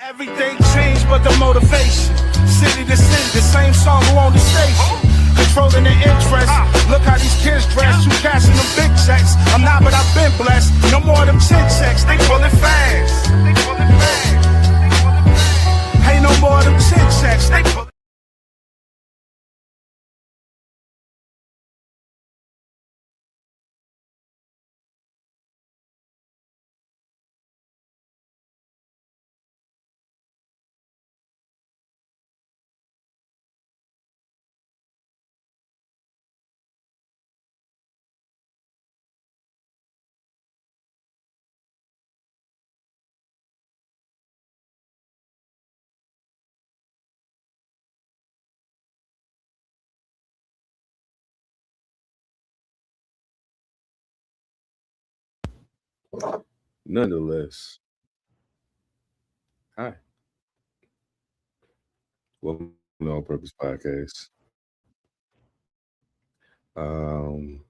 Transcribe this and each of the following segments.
Everything changed but the motivation. City to city, the same song on the station. Controlling the interest. Look how these kids dress. You cashing them big checks. I'm not, but I've been blessed. No more of them chin checks. They pulling fast. Ain't no more of them chin checks. They pulling. Nonetheless, hi. Welcome to All Purpose Podcast. Um,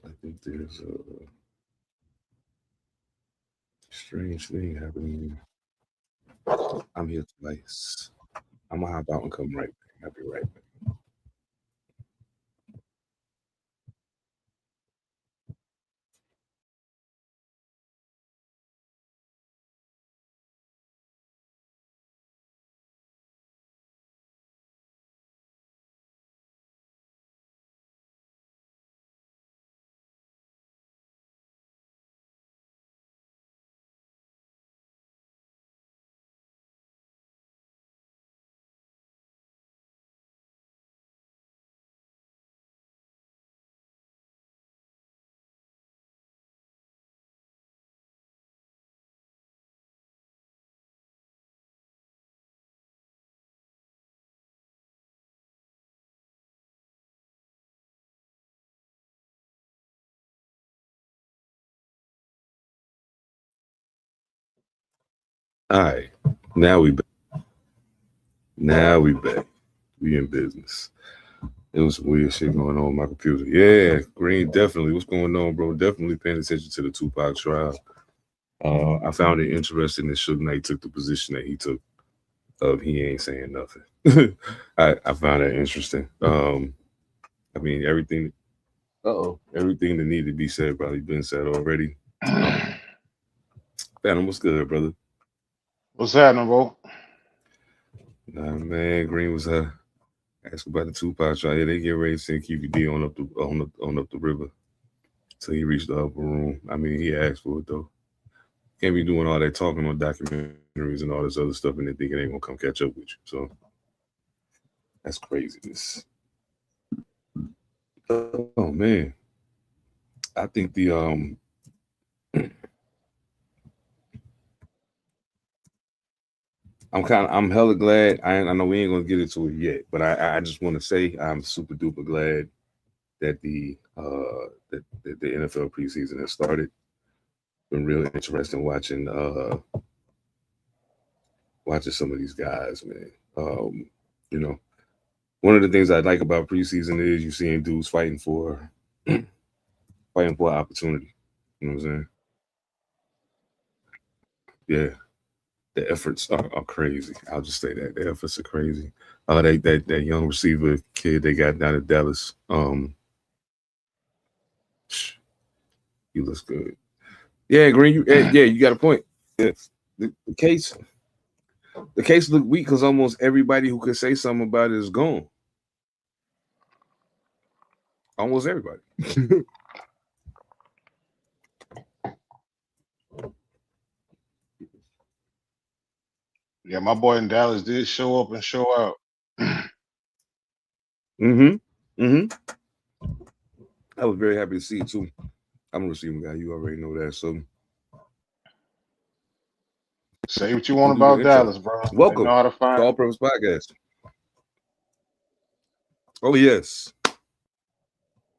I think there's a strange thing happening. I'm here twice. I'm gonna hop out and come right back. I'll be right back. All right, now we back. Now we back. We in business. There was some weird shit going on my computer. Yeah, Green, definitely. What's going on, bro? Definitely paying attention to the Tupac trial. I found it interesting that Suge Knight took the position that he took of he ain't saying nothing. I found that interesting. I mean, everything everything that needed to be said probably been said already. Phantom, what's good, brother? What's happening, bro? Nah, man, Green was asking about the Tupac trial. Yeah, they get ready to send QBD on up the river. So he reached the upper room. I mean, he asked for it though. Can't be doing all that talking on documentaries and all this other stuff and then thinking they ain't gonna come catch up with you. So that's craziness. Oh man. I think I'm hella glad. I know we ain't gonna get into it yet, but I just want to say I'm super duper glad that that the NFL preseason has started. Been real interesting watching some of these guys, man. You know, one of the things I like about preseason is you seeing dudes fighting for opportunity. You know what I'm saying? Yeah, the efforts are crazy. I'll just say that the efforts are crazy. That young receiver kid they got down at Dallas. He looks good. Yeah, Green. You got a point. Yeah, the case looked weak because almost everybody who could say something about it is gone. Almost everybody. Yeah, my boy in Dallas did show up and show out. Mm-hmm. Mm-hmm. I was very happy to see it too. I'm a receiving guy. You already know that. So Say what you we'll want do the about intro. Dallas, bro. They Welcome know how to to find. All Purpose Podcast. Oh yes.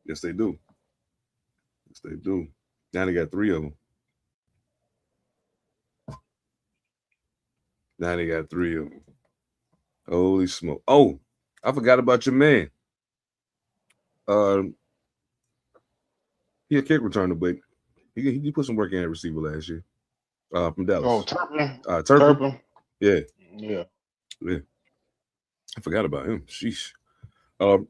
Yes, they do. Yes, they do. Now they got 3 of them. Now they got 3 of them. Holy smoke. Oh, I forgot about your man. Um, he a kick returner, but he put some work in at receiver last year. from Oh, Dallas. Turpin. Turpin. Turpin. Yeah, Yeah. yeah. I forgot about him. Sheesh.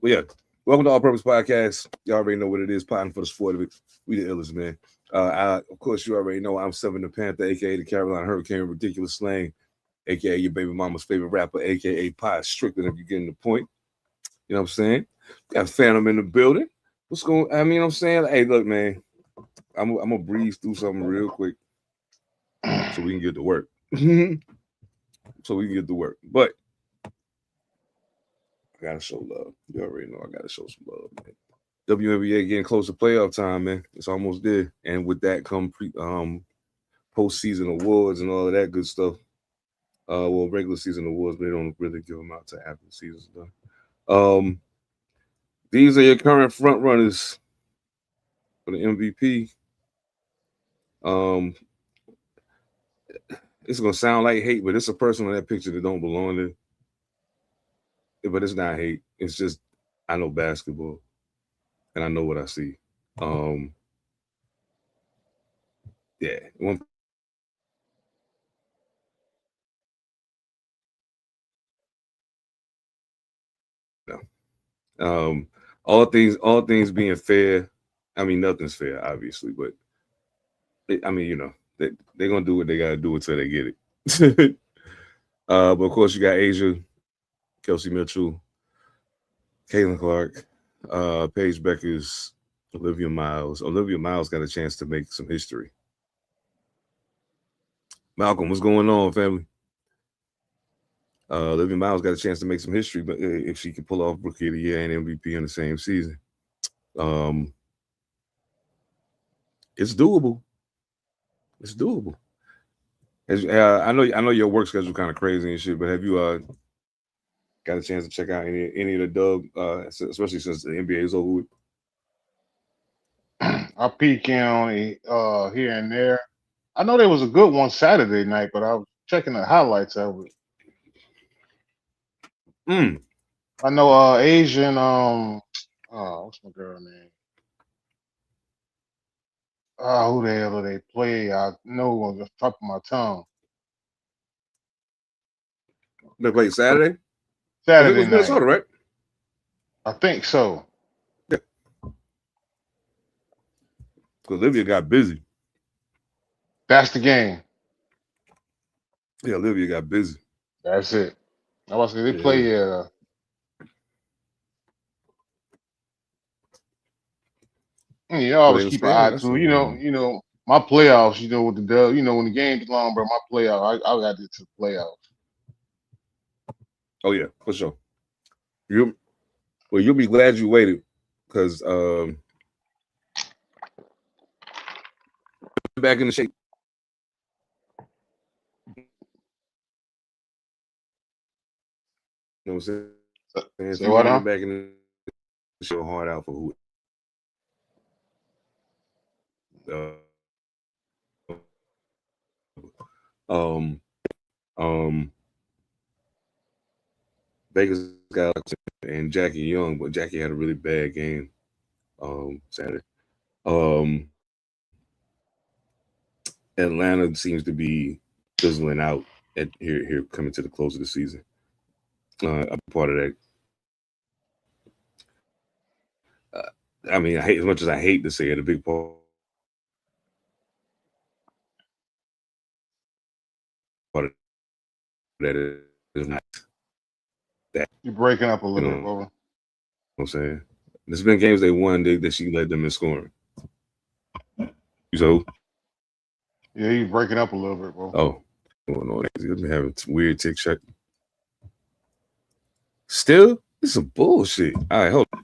Yeah. Welcome to All Purpose Podcast. You already know what it is. Potting for the sport of it. We the illest, man. Of course, you already know I'm Seven Da Pantha, aka the Carolina Hurricane, ridiculous slang, aka your baby mama's favorite rapper, aka Pie Strickland. If you're getting the point, you know what I'm saying. Got Phantom in the building. What's going? I mean, you know what I'm saying. Hey, look, man. I'm gonna breeze through something real quick so we can get to work. But I gotta show love. You already know I gotta show some love, man. WNBA getting close to playoff time, man. It's almost there, and with that come postseason awards and all of that good stuff. Well, regular season awards, but they don't really give them out to after the season's done. These are your current front runners for the MVP. Um, it's gonna sound like hate, but it's a person in that picture that don't belong there. But it's not hate. It's just I know basketball and I know what I see. Um, yeah, no. All things being fair. I mean, nothing's fair, obviously, but I mean, they're gonna do what they gotta do until they get it. But of course, you got Asia, Kelsey Mitchell, Caitlin Clark, Paige Beckers, Olivia Miles. Olivia Miles got a chance to make some history. Malcolm, what's going on, family? Olivia Miles got a chance to make some history, but if she can pull off Rookie of the Year and MVP in the same season, um, it's doable. It's doable. I know your work schedule kind of crazy and shit, but have you got a chance to check out any of the dub, especially since the NBA is over with? I peek in on it here and there. I know there was a good one Saturday night, but I was checking the highlights of it. Mm. I know Asian what's my girl name? Who the hell do they play? I know on the top of my tongue. They played Saturday because it Saturday was night. Minnesota, right? I think so. Yeah. Olivia got busy. That's the game. Yeah, Olivia got busy. That's it. I was say they Yeah. play you know, I Well, they always was keep an scared. eye That's to, my playoffs, with the dub, when the game's long, bro, my playoff, I got to the playoffs. Oh yeah, for sure. You'll be glad you waited because back in the shape. You know what I'm saying? If Say you what, want to huh? get back in the show hard out for who uh, um Vegas got and Jackie Young, but Jackie had a really bad game Saturday. Um Atlanta seems to be fizzling out at here coming to the close of the season. I'm part of that. I mean, I hate as much as I hate to say it, a big part of that is not that. You're breaking up a You little bit, know brother. what I'm saying? There's been games they won that she led them in scoring. So, Yeah, you're breaking up a little bit, bro. oh, going on? They've been having weird tick check. Still, this is some bullshit. All right, hold on.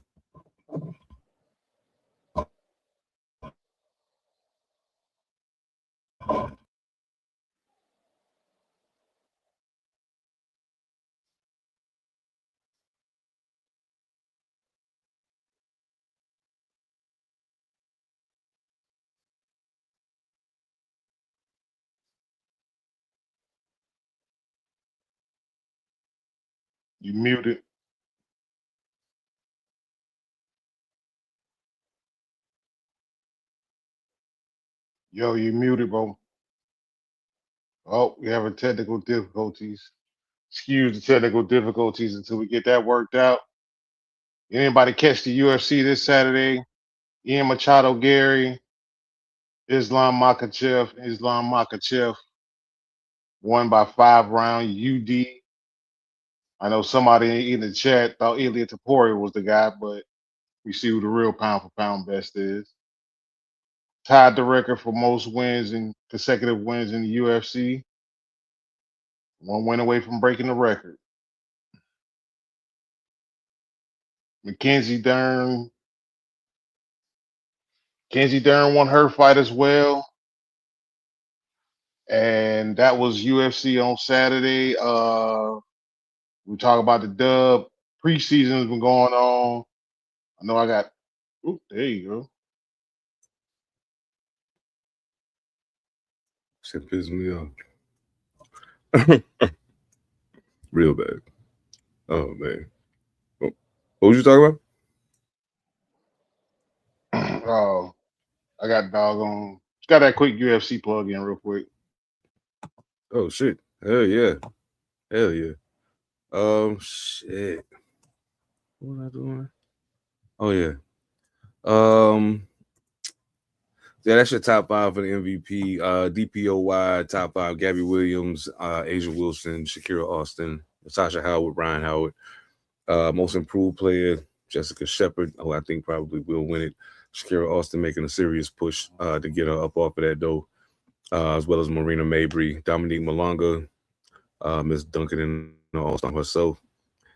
You muted. Yo, you muted, bro. Oh, we having technical difficulties. Excuse the technical difficulties until we get that worked out. Anybody catch the UFC this Saturday? Ian Machado, Gary, Islam Makachev won by 5 round UD. I know somebody in the chat thought Ilya Taporia was the guy, but we see who the real pound for pound best is. Tied the record for most wins and consecutive wins in the UFC. One win away from breaking the record. Mackenzie Dern. Kenzie Dern won her fight as well. And that was UFC on Saturday. We talk about the dub. Preseason's been going on. I know I got. Ooh, there you go. Shit pissed me off. Real bad. Oh man. Oh, what was you talking Oh, I got doggone. Just got that quick UFC plug in real quick. about? Oh shit. Hell yeah. Hell yeah. Shit. What was I doing? Oh yeah. Um Yeah, that's your top five for the MVP. DPOY, top five, Gabby Williams, Asia Wilson, Shakira Austin, Natasha Howard, Ryan Howard. Most improved player, Jessica Shepard, who I think probably will win it. Shakira Austin making a serious push to get her up off of that dough, as well as Marina Mabry, Dominique Malonga, Miss Duncan and All-Star herself,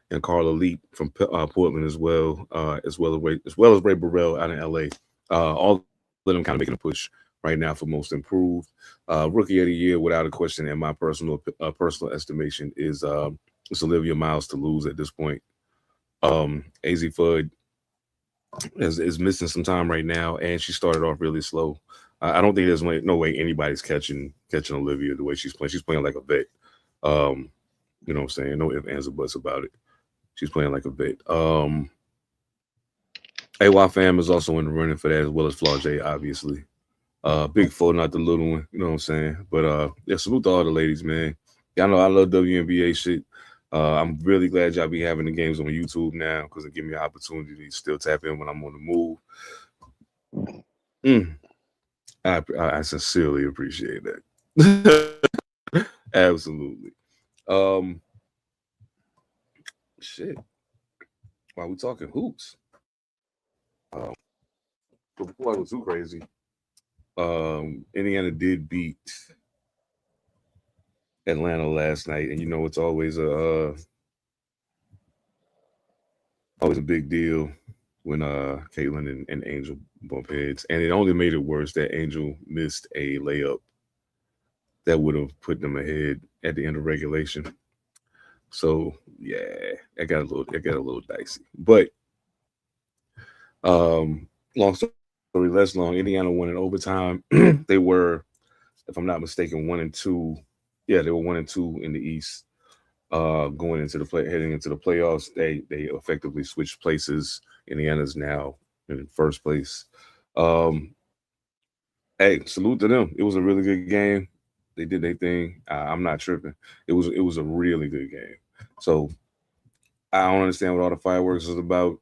and Carla Leap from Portland as well as Ray Burrell out in LA. All of them kind of making a push right now for most improved. Rookie of the year, without a question, in my personal estimation, is it's Olivia Miles to lose at this point. Az Fudd is missing some time right now, and she started off really slow. I don't think there's no way anybody's catching Olivia the way she's playing. She's playing like a vet. Um, you know what I'm saying? No ifs, ands, or buts about it. She's playing like a vet. AY Fam is also in the running for that, as well as Flau'jae, obviously. Big four, not the little one. You know what I'm saying? But yeah, salute to all the ladies, man. Y'all know I love WNBA shit. I'm really glad y'all be having the games on YouTube now because it give me an opportunity to still tap in when I'm on the move. Mm, I sincerely appreciate that. Absolutely. Um, Shit. While we talking hoops, um, but before I go too crazy, Indiana did beat Atlanta last night, and you know it's always a big deal when Caitlin and Angel bump heads, and it only made it worse that Angel missed a layup that would have put them ahead at the end of regulation. So yeah, it got a little dicey. But long story less long, Indiana won in overtime. They were, if I'm not mistaken, 1-2. Yeah, they were 1-2 in the East. Going into the heading into the playoffs, they effectively switched places. Indiana's now in first place. Um, hey, salute to them. It was a really good game. They did their thing. I'm not tripping. It was a really good game. So I don't understand what all the fireworks is about.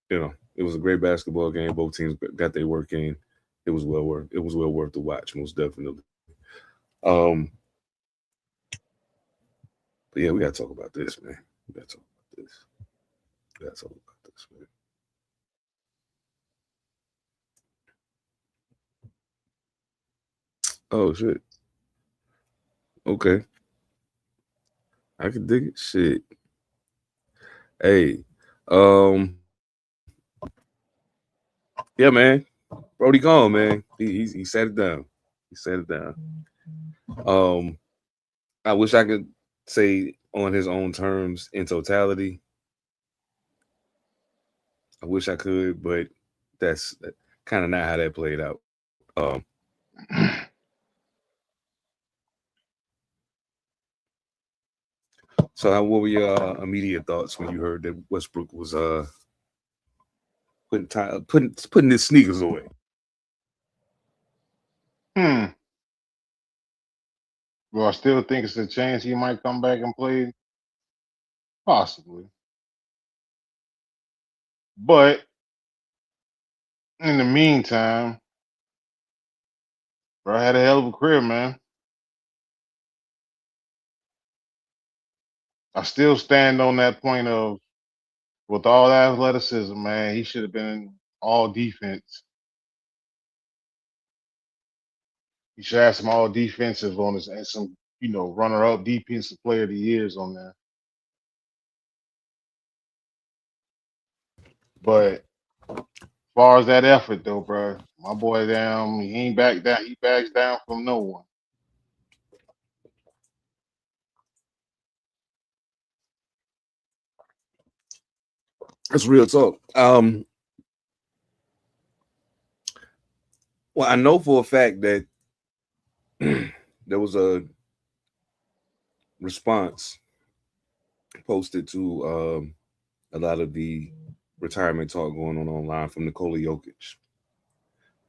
It was a great basketball game. Both teams got their work in. It was well worth the watch, most definitely. Um, but yeah, we gotta talk about this, man. We gotta talk about this. We gotta talk about this, man. Oh shit. Okay, I can dig it. Shit. Hey, um, yeah, man. Brody gone, man. He sat it down. He sat it down. Um, I wish I could say on his own terms in totality. I wish I could, but that's kind of not how that played out. So, what were your immediate thoughts when you heard that Westbrook was putting his sneakers away? Hmm. Well, I still think it's a chance he might come back and play, possibly. But in the meantime, bro had a hell of a career, man. I still stand on that point of with all that athleticism, man, he should have been all defense. He should have some all defensive on his and some, runner up defensive player of the years on there. But as far as that effort though, bro, my boy down, he ain't back down. He backs down from no one. That's real talk. Well, I know for a fact that there was a response posted to a lot of the retirement talk going on online from Nikola Jokic.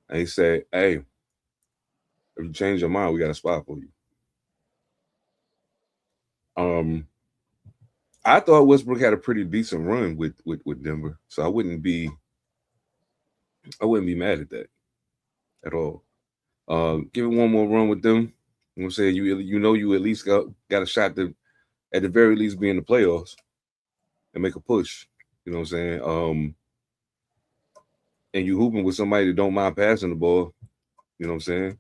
And he said, "Hey, if you change your mind, we got a spot for you." Um, I thought Westbrook had a pretty decent run with Denver, so I wouldn't be mad at that at all. Give it one more run with them. I'm saying you at least got a shot to at the very least be in the playoffs and make a push. You know what I'm saying? And you hooping with somebody that don't mind passing the ball. You know what I'm saying?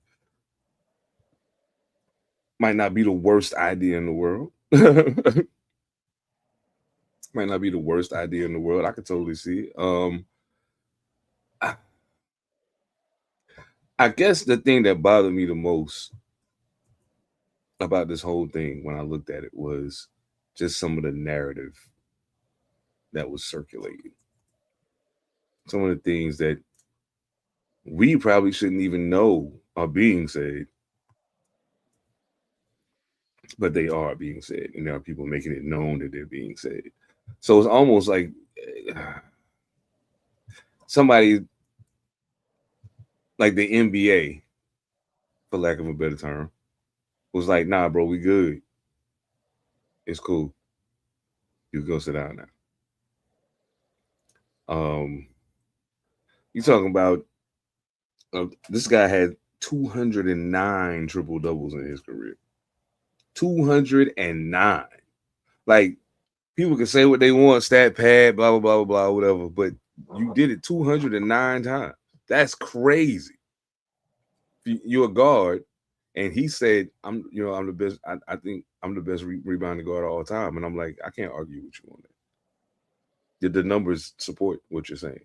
Might not be the worst idea in the world. Might not be the worst idea in the world. I could totally see it. I, I guess the thing that bothered me the most about this whole thing when I looked at it was just some of the narrative that was circulating. Some of the things that we probably shouldn't even know are being said, but they are being said, and there are people making it known that they're being said. So it's almost like somebody like the NBA, for lack of a better term, was like, "Nah, bro, we good. It's cool. You go sit down now." You talking about this guy had 209 triple doubles in his career. 209. Like people can say what they want, stat pad, blah blah blah blah blah, whatever, but you did it 209 times. That's crazy. You're a guard, and he said, I'm the best. I think I'm the best rebounding guard of all time." And I'm like, I can't argue with you on that. The numbers support what you're saying.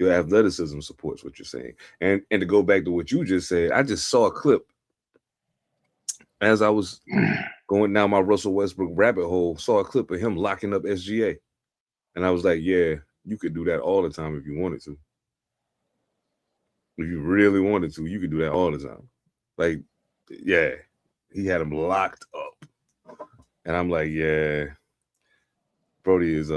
Your athleticism supports what you're saying. And to go back to what you just said, I just saw a clip as I was going down my Russell Westbrook rabbit hole. Saw a clip of him locking up SGA, and I was like, yeah, you could do that all the time if you wanted to. If you really wanted to, you could do that all the time. Like, yeah, he had him locked up, and I'm like, yeah, Brody is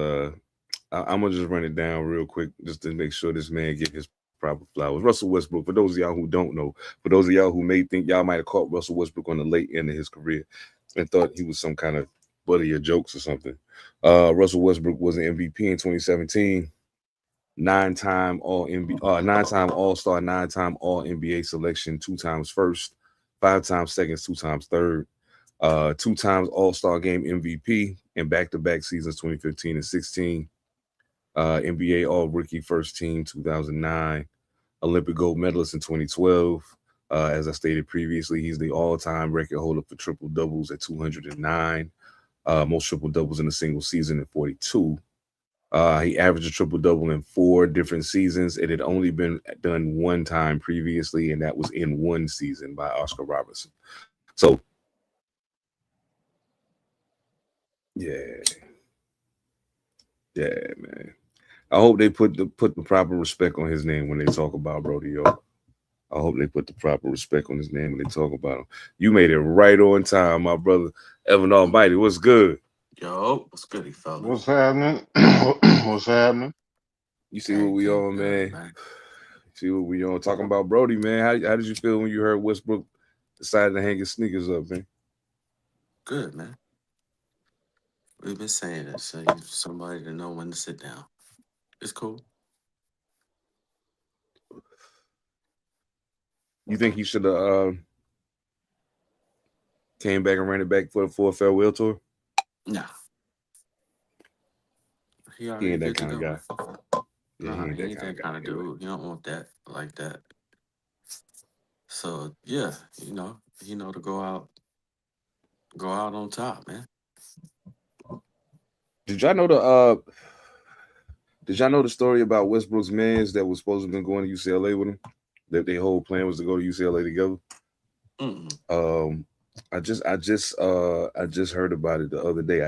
I'm gonna just run it down real quick just to make sure this man get his proper flowers. Russell Westbrook, for those of y'all who don't know, for those of y'all who may think y'all might have caught Russell Westbrook on the late end of his career and thought he was some kind of buddy of jokes or something. Russell Westbrook was an MVP in 2017, nine-time All Star, nine-time All NBA selection, 2 times first, 5 times second, 2 times third, 2 times All Star Game MVP in back-to-back seasons, 2015 and 16. NBA All Rookie First Team 2009, Olympic gold medalist in 2012. As I stated previously, he's the all-time record holder for triple doubles at 209, most triple doubles in a single season at 42. He averaged a triple double in 4 different seasons. It had only been done one time previously, and that was in one season by Oscar Robertson. So, yeah, yeah, man. I hope they put the proper respect on his name when they talk about Brody, yo. I hope they put the proper respect on his name when they talk about him. You made it right on time, my brother. Evan Almighty, what's good? Yo, what's good, fellas? What's happening? What's happening? You see what we on, man? See what we on? Talking about Brody, man. How did you feel when you heard Westbrook decided to hang his sneakers up, man? Good, man. We've been saying it, so you somebody to know when to sit down. It's cool. You think he should have came back and ran it back for a farewell tour? Nah, he He already ain't that good to kind of go. guy. Yeah, he Nah, ain't he that ain't kind of that guy kind of anyway. dude. You don't want that like that. So yeah, you know to go out on top, man. Did y'all know the story about Westbrook's mans that was supposed to have been going to UCLA with him? That their whole plan was to go to UCLA together. Mm-mm. I just heard about it the other day.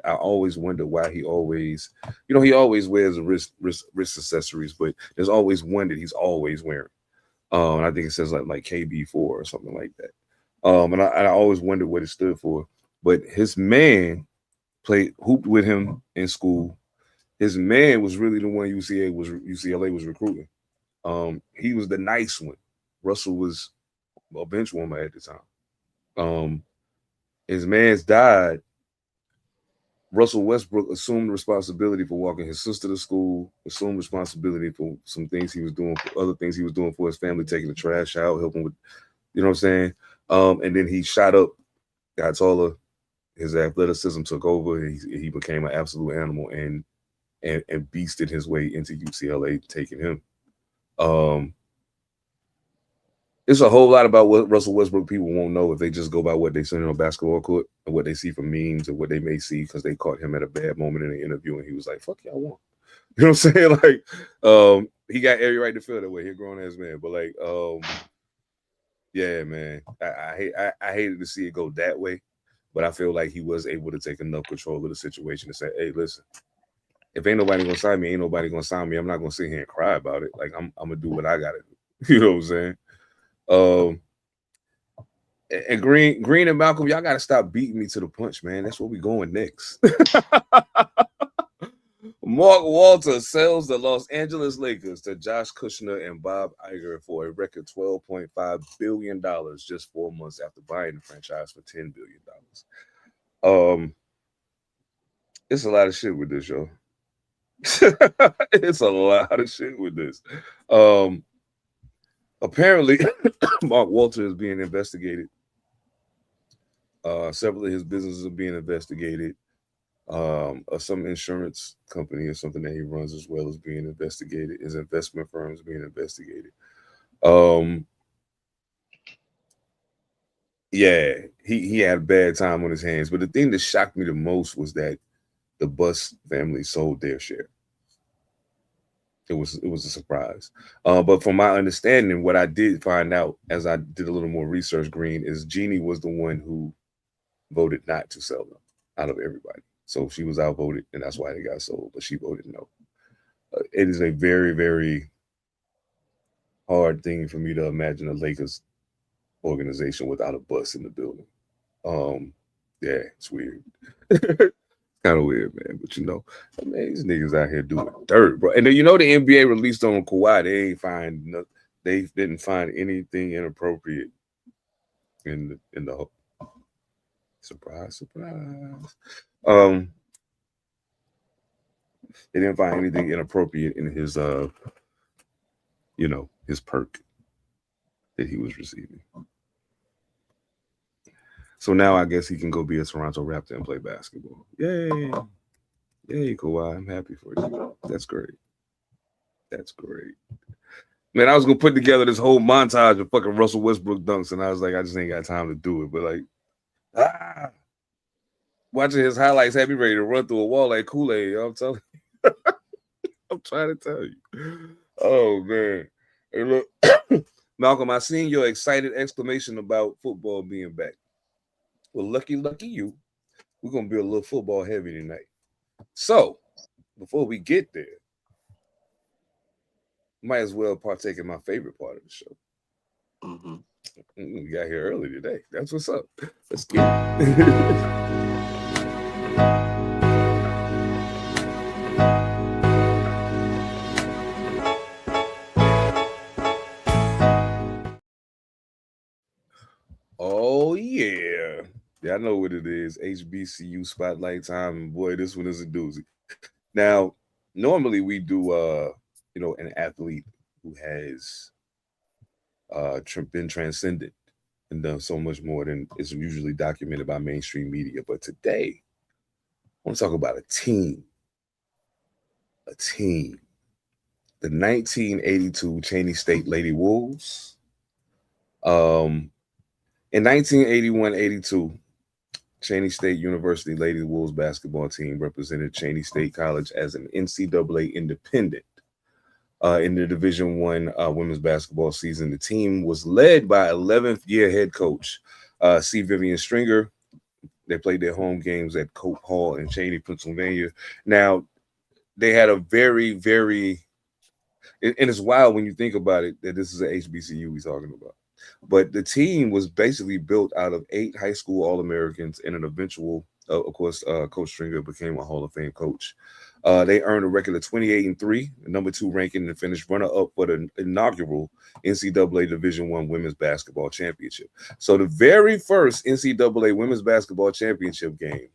I always wonder why he always, he always wears wrist accessories, but there's always one that he's always wearing. And I think it says like KB4 or something like that. And I always wondered what it stood for. But his man hooped with him in school. His man was really the one UCLA was recruiting. He was the nice one. Russell was a bench warmer at the time. Um, his man's died. Russell Westbrook assumed responsibility for walking his sister to school, assumed responsibility for some things he was doing, for other things he was doing for his family, taking the trash out, helping with, you know what I'm saying? And then he shot up, got taller, his athleticism took over, he became an absolute animal and beasted his way into UCLA, taking him. It's a whole lot about what Russell Westbrook people won't know if they just go by what they see on a basketball court and what they see from memes or what they may see because they caught him at a bad moment in the interview and he was like, "Fuck y'all want." You know what I'm saying? Like, he got every right to feel that way. He's a grown ass man, but like, yeah, man, I hated to see it go that way, but I feel like he was able to take enough control of the situation to say, "Hey, listen, if ain't nobody gonna sign me, ain't nobody gonna sign me. I'm not gonna sit here and cry about it. Like, I'm gonna do what I gotta do." You know what I'm saying? And Green and Malcolm, y'all gotta stop beating me to the punch, man. That's where we going next. Mark Walter sells the Los Angeles Lakers to Josh Kushner and Bob Iger for a record $12.5 billion just 4 months after buying the franchise for $10 billion. It's a lot of shit with this, yo. It's a lot of shit with this. Apparently, Mark Walter is being investigated. Several of his businesses are being investigated. Some insurance company or something that he runs as well is being investigated. His investment firm is being investigated. Yeah, he had a bad time on his hands. But the thing that shocked me the most was that the Buss family sold their share. It was a surprise. But from my understanding, what I did find out as I did a little more research, Green, is Jeannie was the one who voted not to sell them out of everybody. So she was outvoted, and that's why they got sold. But she voted no. It is a very, very hard thing for me to imagine a Lakers organization without a Buss in the building. Yeah, it's weird. Kind of weird, man. But I mean, these niggas out here doing dirt, bro. And then the NBA released on Kawhi. They didn't find anything inappropriate in the surprise. They didn't find anything inappropriate in his his perk that he was receiving. So now I guess he can go be a Toronto Raptor and play basketball. Yay. Yay, Kawhi. I'm happy for you. That's great. That's great. Man, I was gonna put together this whole montage of fucking Russell Westbrook dunks, and I was like, I just ain't got time to do it. But like, watching his highlights had me ready to run through a wall like Kool-Aid. I'm telling you. I'm trying to tell you. Oh man. Hey, look, Malcolm, I seen your excited exclamation about football being back. Well, lucky you. We're gonna be a little football heavy tonight. So before we get there, might as well partake in my favorite part of the show. Mm-hmm. We got here early today. That's what's up. Let's get it. Oh yeah. Yeah, I know what it is. HBCU spotlight time, and boy, this one is a doozy. Now, normally we do, an athlete who has been transcended and done so much more than is usually documented by mainstream media. But today, I want to talk about a team, a team, the 1982 Cheney State Lady Wolves. Um, in 1981-82, Cheney State University Lady Wolves basketball team represented Cheney State College as an NCAA independent in the Division One women's basketball season. The team was led by 11th year head coach C. Vivian Stringer. They played their home games at Cope Hall in Cheney, Pennsylvania. Now, they had a and it's wild when you think about it that this is an HBCU we're talking about. But the team was basically built out of 8 high school All-Americans and an eventual, of course, Coach Stringer became a Hall of Fame coach. They earned a record of 28-3, the number 2 ranking, and finished runner-up for the inaugural NCAA Division I Women's Basketball Championship. So the very first NCAA Women's Basketball Championship game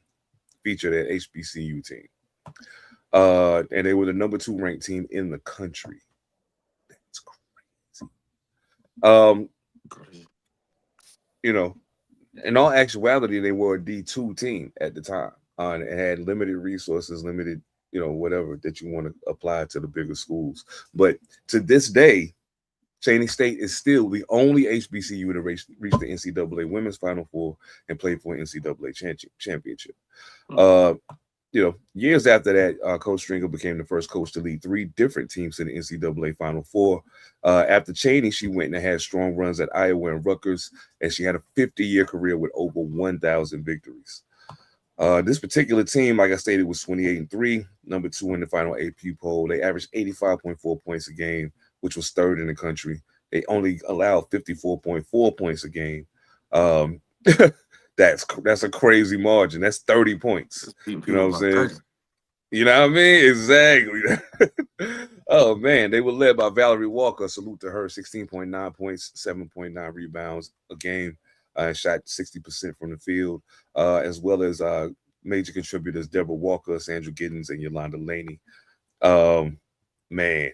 featured an HBCU team. And they were the number 2 ranked team in the country. That's crazy. Crazy. In all actuality, they were a D2 team at the time. And it had limited resources, limited, whatever that you want to apply to the bigger schools. But to this day, Cheney State is still the only HBCU to reach the NCAA Women's Final Four and play for an NCAA championship. Years after that, Coach Stringer became the first coach to lead 3 different teams to the NCAA Final Four. After Cheney, she went and had strong runs at Iowa and Rutgers, and she had a 50-year career with over 1,000 victories. This particular team, like I stated, was 28-3, number 2 in the final AP poll. They averaged 85.4 points a game, which was 3rd in the country. They only allowed 54.4 points a game. That's a crazy margin. That's 30 points. You know what I'm saying? 30. You know what I mean? Exactly. Oh, man. They were led by Valerie Walker. Salute to her. 16.9 points, 7.9 rebounds a game. Shot 60% from the field, as well as major contributors Deborah Walker, Sandra Giddens, and Yolanda Laney. Man,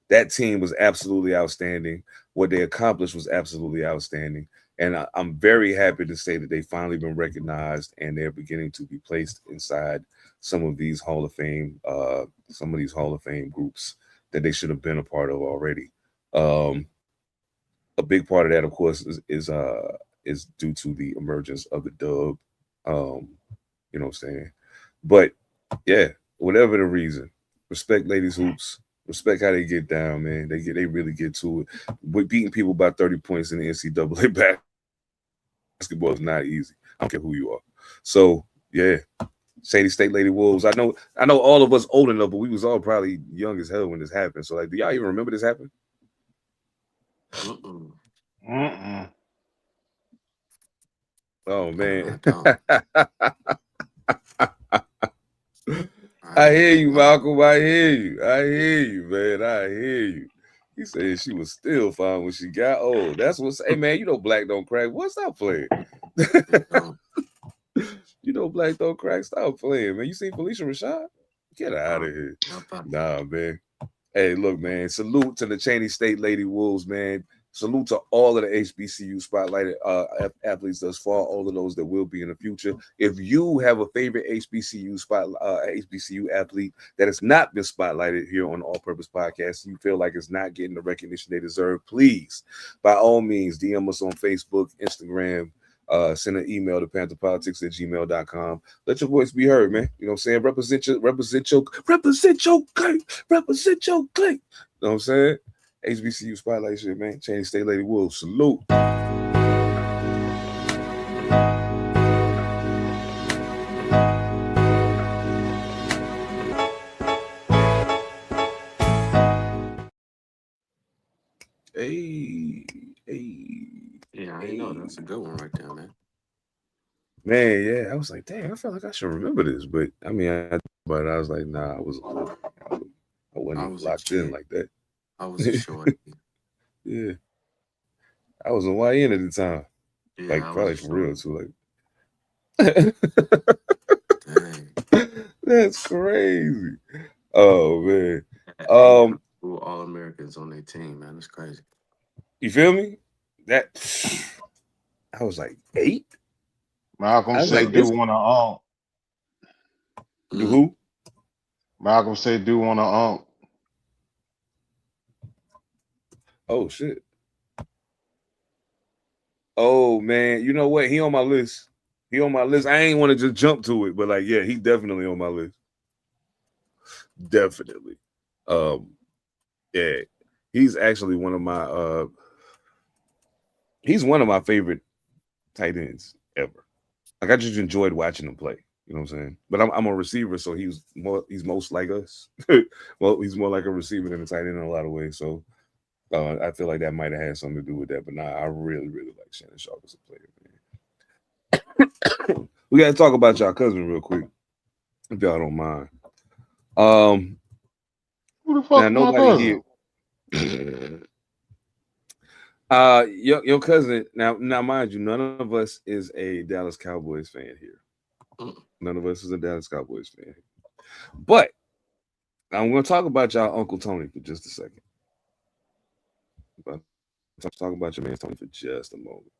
that team was absolutely outstanding. What they accomplished was absolutely outstanding. And I'm very happy to say that they've finally been recognized and they're beginning to be placed inside some of these Hall of Fame groups that they should have been a part of already. A big part of that, of course, is due to the emergence of the dub. You know what I'm saying? But yeah, whatever the reason, respect ladies hoops. Respect how they get down, man. They really get to it. But beating people by 30 points in the NCAA basketball is not easy. I don't care who you are. So yeah, Cheney State Lady Wolves. I know all of us old enough, but we was all probably young as hell when this happened. So like, do y'all even remember this happening? Oh man. I hear you, Malcolm. I hear you, man. I hear you. He said she was still fine when she got old. That's what's. Hey, man, black don't crack. What's that playing? Black don't crack. Stop playing, man. You seen Felicia Rashad? Get out of here. Nah, man. Hey, look, man. Salute to the Cheney State Lady Wolves, man. Salute to all of the HBCU spotlighted athletes thus far, all of those that will be in the future. If you have a favorite HBCU athlete that has not been spotlighted here on All Purpose Podcast, you feel like it's not getting the recognition they deserve, please, by all means, DM us on Facebook, Instagram, send an email to pantherpolitics@gmail.com. Let your voice be heard, man. You know what I'm saying? Represent your clique. You know what I'm saying? HBCU spotlight shit, man. Cheney State Lady Wolves. Salute. Hey. Yeah, I know. That's a good one right there, man. Man, yeah. I was like, damn, I felt like I should remember this. But I mean, I was like, nah, I wasn't locked in like that. I was a short. Yeah. I was a YN at the time. Yeah, Like I was probably just for real doing. too. Like Dang. that's crazy. Oh man. Had 8 Um, school All Americans on their team, man. It's crazy. you feel me? That I was like 8. Malcolm I was say like, do it's want to unk. do Mm. who? Malcolm say do want to unk. Oh shit. Oh man, you know what? He on my list. He on my list. I ain't want to just jump to it, but like, yeah, he definitely on my list. Definitely. Um, yeah, he's actually he's one of my favorite tight ends ever. Like I just enjoyed watching him play. You know what I'm saying? But I'm a receiver, so he's most like us. Well, he's more like a receiver than a tight end in a lot of ways. So I feel like that might have had something to do with that. But nah, I really, really like Shannon Sharp as a player, man. We gotta talk about y'all cousin real quick, if y'all don't mind. Um Who the now fuck my nobody cousin? here. Your cousin now mind you, none of us is a Dallas Cowboys fan here. Mm. None of us is a Dallas Cowboys fan. But I'm gonna talk about y'all Uncle Tony for just a second. But talk about your man Tony for just a moment.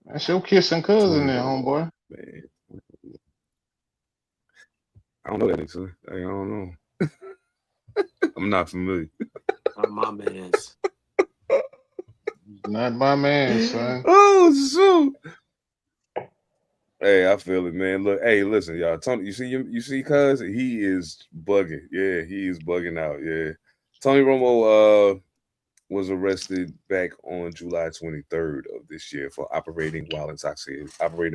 That's your kissing cousin Tony there, Romo, homeboy. man. I don't know that nigga, son. I don't know. I'm not familiar. Not my man's. Not my man, son. Oh shoot. Hey, I feel it, man. Look, hey, listen, y'all. Tony, you see, cuz he is bugging. Yeah, he is bugging out. Yeah. Tony Romo was arrested back on July 23rd of this year for operating a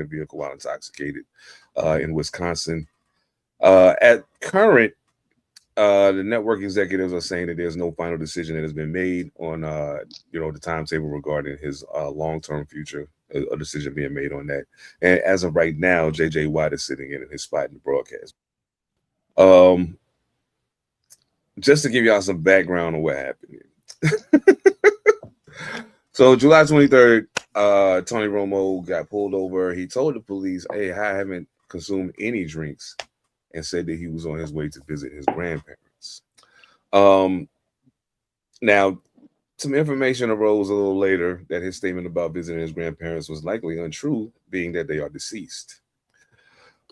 vehicle while intoxicated in Wisconsin. At current, the network executives are saying that there's no final decision that has been made on the timetable regarding his long-term future. A decision being made on that, and as of right now, JJ Watt is sitting in his spot in the broadcast. Um, just to give y'all some background on what happened here. So July 23rd, Tony Romo got pulled over. He told the police, "Hey, I haven't consumed any drinks," and said that he was on his way to visit his grandparents. Now, some information arose a little later that his statement about visiting his grandparents was likely untrue, being that they are deceased.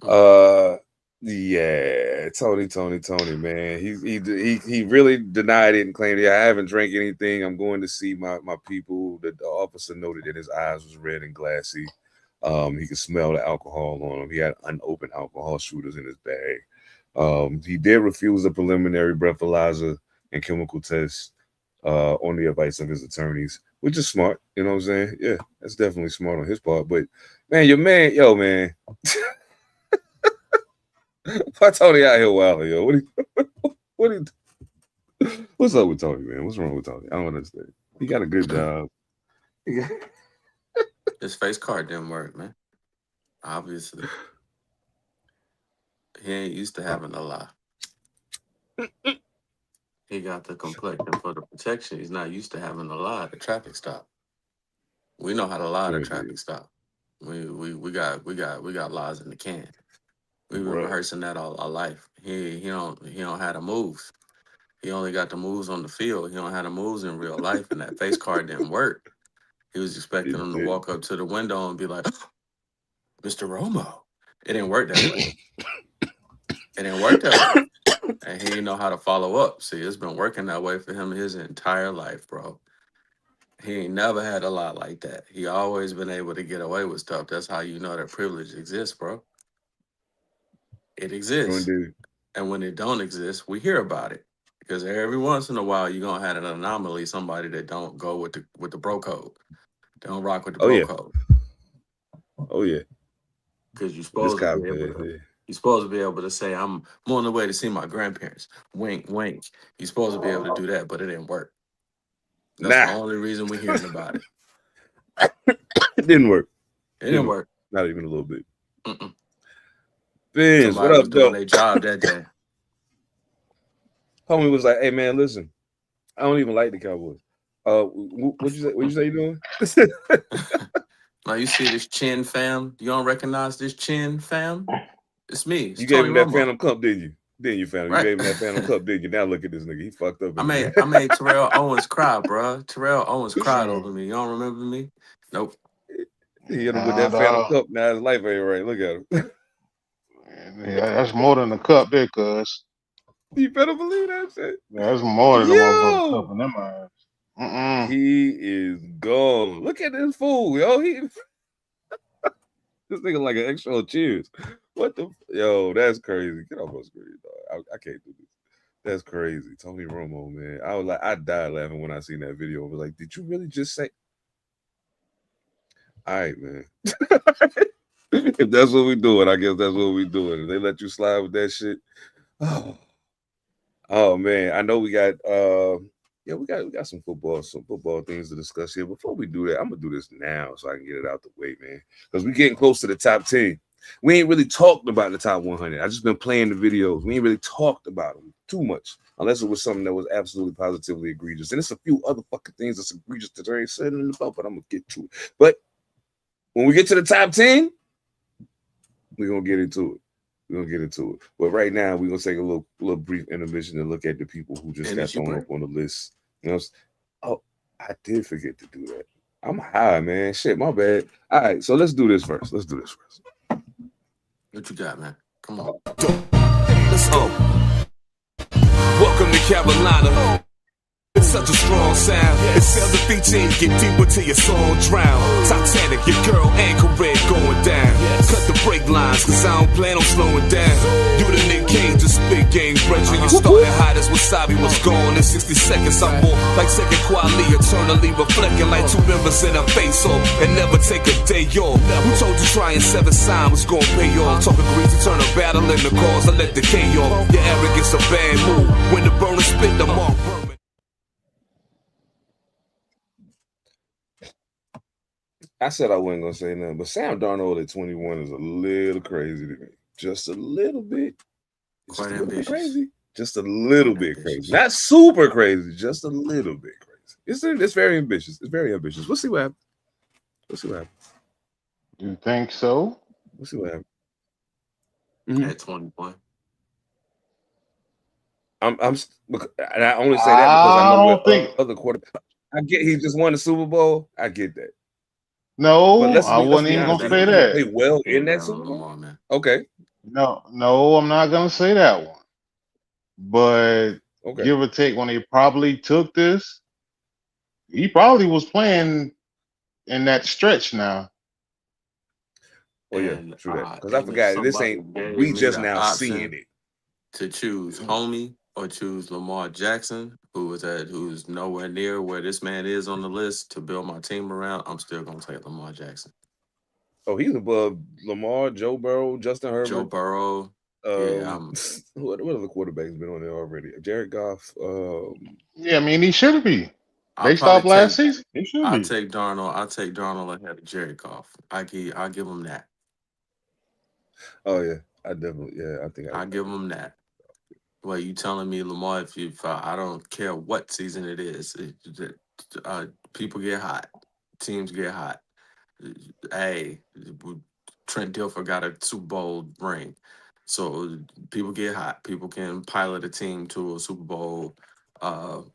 Mm. Uh, yeah, Tony, man, he really denied it and claimed, "Yeah, I haven't drank anything. I'm going to see my people." The officer noted that his eyes was red and glassy. He could smell the alcohol on him. He had unopened alcohol shooters in his bag. He did refuse the preliminary breathalyzer and chemical test on the advice of his attorneys, which is smart. You know what I'm saying? Yeah, that's definitely smart on his part. But man, man. Why Tony out here wild, yo? What do what's up with Tony, man? What's wrong with Tony? I don't understand. He got a good job. His face card didn't work, man. Obviously, he ain't used to having a lie. He got the complexion for the protection. He's not used to having a lie at a traffic stop. We know how to lie at a traffic stop. We got lies in the can. We've been Right. rehearsing that all our life. He don't have the moves. He only got the moves on the field. He don't have the moves in real life, and that face card didn't work. He was expecting It him to did. walk up to the window and be like, "Mr. Romo." It didn't work that way. It didn't work that way. And he didn't know how to follow up. See, it's been working that way for him his entire life, bro. He ain't never had a lot like that. He always been able to get away with stuff. That's how you know that privilege exists, bro. It True exists. indeed. And when it don't exist, we hear about it. Because every once in a while you're gonna have an anomaly, somebody that don't go with the bro code. They don't rock with the Oh bro yeah. code. Oh yeah. Because This cop, yeah. you're supposed to be able to say, I'm on the way to see my grandparents. Wink, wink. You're supposed to be able to do that, but it didn't work. That's the Nah, only reason we're hearing about it. it didn't work. It didn't work. Not even a little bit. Mm-mm. Vince, what Somebody was up, doing though? their job that day. Homie was like, "Hey man, listen, I don't even like the Cowboys. What'd you say? What'd you say you doing?" Now you see this chin fam. You don't recognize this chin fam? It's me. It's You gave Tony him that Romo. Phantom Cup, didn't you? Didn't you, Phantom? You Right. gave him that Phantom Cup, didn't you? Now look at this nigga. He fucked up I in made the Terrell Owens cry, bro. Terrell Owens cried over Mm. me. You don't remember me? Nope. He hit him with Nah, that Phantom dawg. Cup. Now his life ain't right. Look at him. Yeah, that's more than a cup there, cuz. You better believe that shit. That's more than a motherfucking cup Yo, in them eyes. Mm-mm. he is gone. Look at this fool, yo. This nigga like an extra cheers. What the yo? That's crazy. Get off my screen, dog. I can't do this. That's crazy. Tony Romo, man. I was like, I died laughing when I seen that video. I was like, did you really just say? All right, man. If that's what we doing, I guess that's what we doing. If they let you slide with that shit. Oh man, I know we got we got some football things to discuss here. Before we do that, I'm gonna do this now so I can get it out the way, man. Because we're getting close to the top 10. We ain't really talked about the top 100. I just been playing the videos. We ain't really talked about them too much, unless it was something that was absolutely positively egregious. And it's a few other fucking things that's egregious that I ain't said in the book, but I'm gonna get to it. But when we get to the top 10, we're gonna get into it. We're gonna get into it. But right now, we're gonna take a little brief intermission and look at the people who just got Energy thrown break. up on the list. You know, oh, I did forget to do that. I'm high, man. Shit, my bad. All right, so let's do this first. Let's do this first. What you got, man? Come on. Let's go. Welcome to Carolina. It's such a strong sound. It's sell the feature, get deeper till your soul drown. Titanic, your girl anchor red going down. Cut the brake lines, cause I don't plan on slowing down. You the Nick Cage, just big game breaks. When you started hot as wasabi was gone in 60 seconds. I'm more like second quality, eternally reflecting like two members in a face off and never take a day off. Who told you trying 7 signs was gonna pay off? Talking greasy, turn a battle in the cause, I let the K off. Your arrogance a bad move. When the burner spit, the mark burn. I said I wasn't gonna say nothing, but Sam Darnold at 21 is a little crazy to me. Just a little bit. Just Quite a little bit ambitious. crazy. Just a little Quite bit ambitious. crazy. Not super crazy, just a little bit crazy. It's very ambitious. It's very ambitious. We'll see what happens. We'll see what happens. You think so? We'll see what happens. Mhm. At 21. And I only say that because I I know don't what think. other quarterback. I get he just won the Super Bowl. I get that. But No, let's I be wasn't even honest. gonna Did he say even that. play well He ain't in that better Super than Bowl? Lamar, man. Okay. No, I'm not gonna say that one. But Okay. give or take, when they probably took this, he probably was playing in that stretch now. Well, yeah, And true that. Because I and if forgot this somebody ain't. gave We me just the now seeing option it. to choose homie or choose Lamar Jackson, who's nowhere near where this man is on the list, to build my team around, I'm still gonna take Lamar Jackson. Oh, he's above Lamar, Joe Burrow, Justin Joe Herbert. Burrow. Yeah, What other quarterbacks been on there already? Jared Goff. Yeah, I mean he should be. I'll Based probably off last take season, he should I'll be. take Darnold. I'll take Darnold ahead of Jared Goff. I'll give him that. Oh yeah, I think I'll give him that. Well, you telling me, Lamar, if I don't care what season it is, people get hot, teams get hot. Hey, Trent Dilfer got a Super Bowl ring, so people get hot. People can pilot a team to a Super Bowl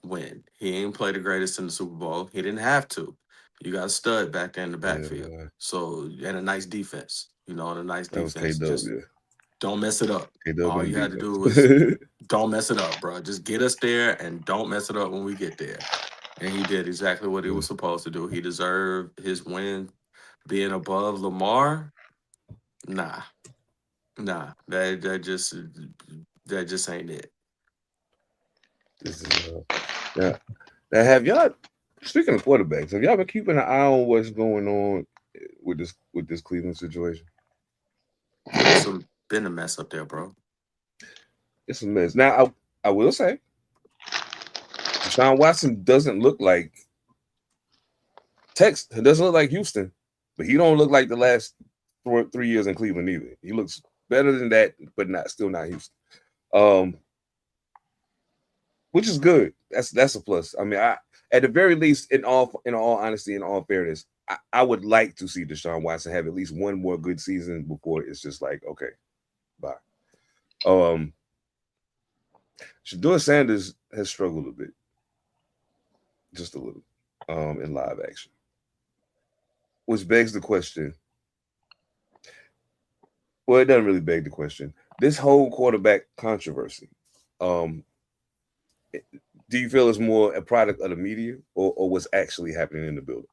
win. He ain't play the greatest in the Super Bowl. He didn't have to. You got a stud back there in the backfield, so and a nice defense. And a nice that was defense. K-Dub, Just don't mess it up. K-Dub All in you the had to do defense. was don't mess it up, bro. Just get us there and don't mess it up when we get there. And he did exactly what he was supposed to do. He deserved his win. Being above Lamar, nah, that just ain't it. This is now have y'all, speaking of quarterbacks, have y'all been keeping an eye on what's going on with this Cleveland situation? It's been a mess up there, bro. It's a mess. Now I will say, Deshaun Watson doesn't look like Texas. It doesn't look like Houston, but he don't look like the last 3 years in Cleveland either. He looks better than that, but still not Houston. Which is good. That's a plus. I mean, at the very least, in all honesty, in all fairness, I would like to see Deshaun Watson have at least one more good season before it's just like, okay, bye. Um, Shador Sanders has struggled a bit, just a little, in live action, which begs the question. Well, it doesn't really beg the question. This whole quarterback controversy, um, do you feel is more a product of the media or what's actually happening in the building?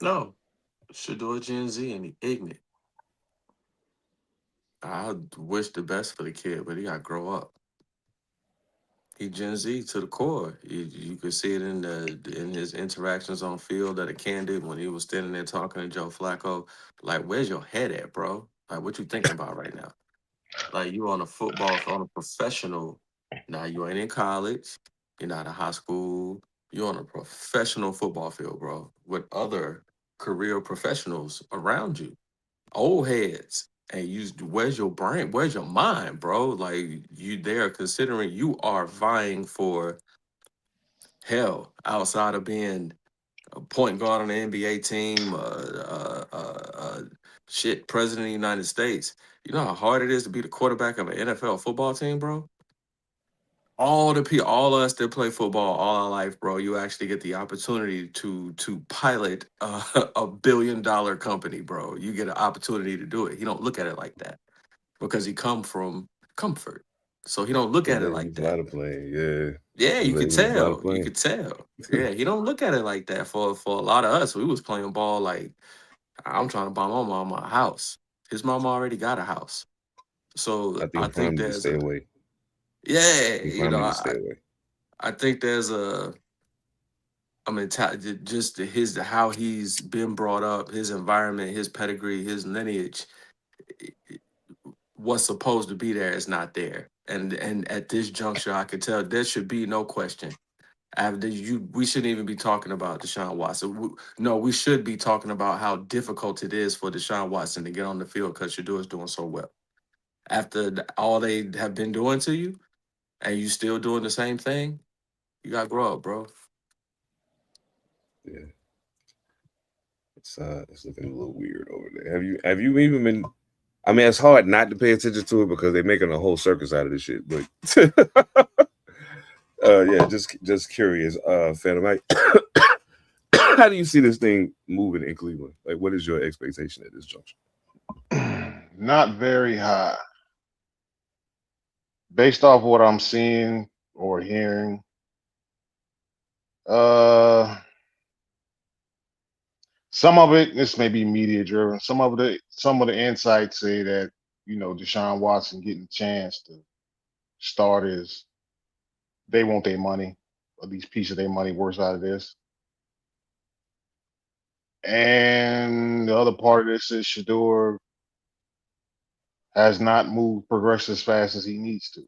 No, Shador Gen Z and he ignorant. I wish the best for the kid, but he got to grow up. He Gen Z to the core. You could see it in his interactions on field that a candid when he was standing there talking to Joe Flacco. Like, where's your head at, bro? Like, what you thinking about right now? Like, you on a football on a professional. Now you ain't in college. You're not in high school. You're on a professional football field, bro, with other career professionals around you, old heads. And you, where's your brain? Where's your mind, bro? Like you there considering you are vying for hell outside of being a point guard on the NBA team, shit, president of the United States. You know how hard it is to be the quarterback of an NFL football team, bro? All us that play football all our life, bro, you actually get the opportunity to pilot $1 billion company, bro. You get an opportunity to do it. He don't look at it like that because he come from comfort, so he don't look He at it let like you fly that. the plane, yeah. Yeah, He you let could him fly the tell. You plane. could tell. Yeah, he don't look at it like that. For a lot of us, we was playing ball like I'm trying to buy my mom a house. His mom already got a house, I so I think Prime think need to there's stay a away. yeah. I think Prime need to stay away. I think there's I mean, just his how he's been brought up, his environment, his pedigree, his lineage. What's supposed to be there is not there, and at this juncture, I could tell there should be no question. After you, we shouldn't even be talking about Deshaun Watson. No, we should be talking about how difficult it is for Deshaun Watson to get on the field because Shador is doing so well. After all they have been doing to you, and you still doing the same thing, you gotta grow up, bro. Yeah, it's looking a little weird over there. Have you even been? I mean, it's hard not to pay attention to it because they're making a whole circus out of this shit. But yeah, just curious, Phantom. How do you see this thing moving in Cleveland? Like, what is your expectation at this juncture? Not very high. Based off what I'm seeing or hearing, uh, some of it, this may be media driven. Some of the insights say that, Deshaun Watson getting a chance to start is they want their money, at least piece of their money worth out of this. And the other part of this is Shador has not moved progressed as fast as he needs to.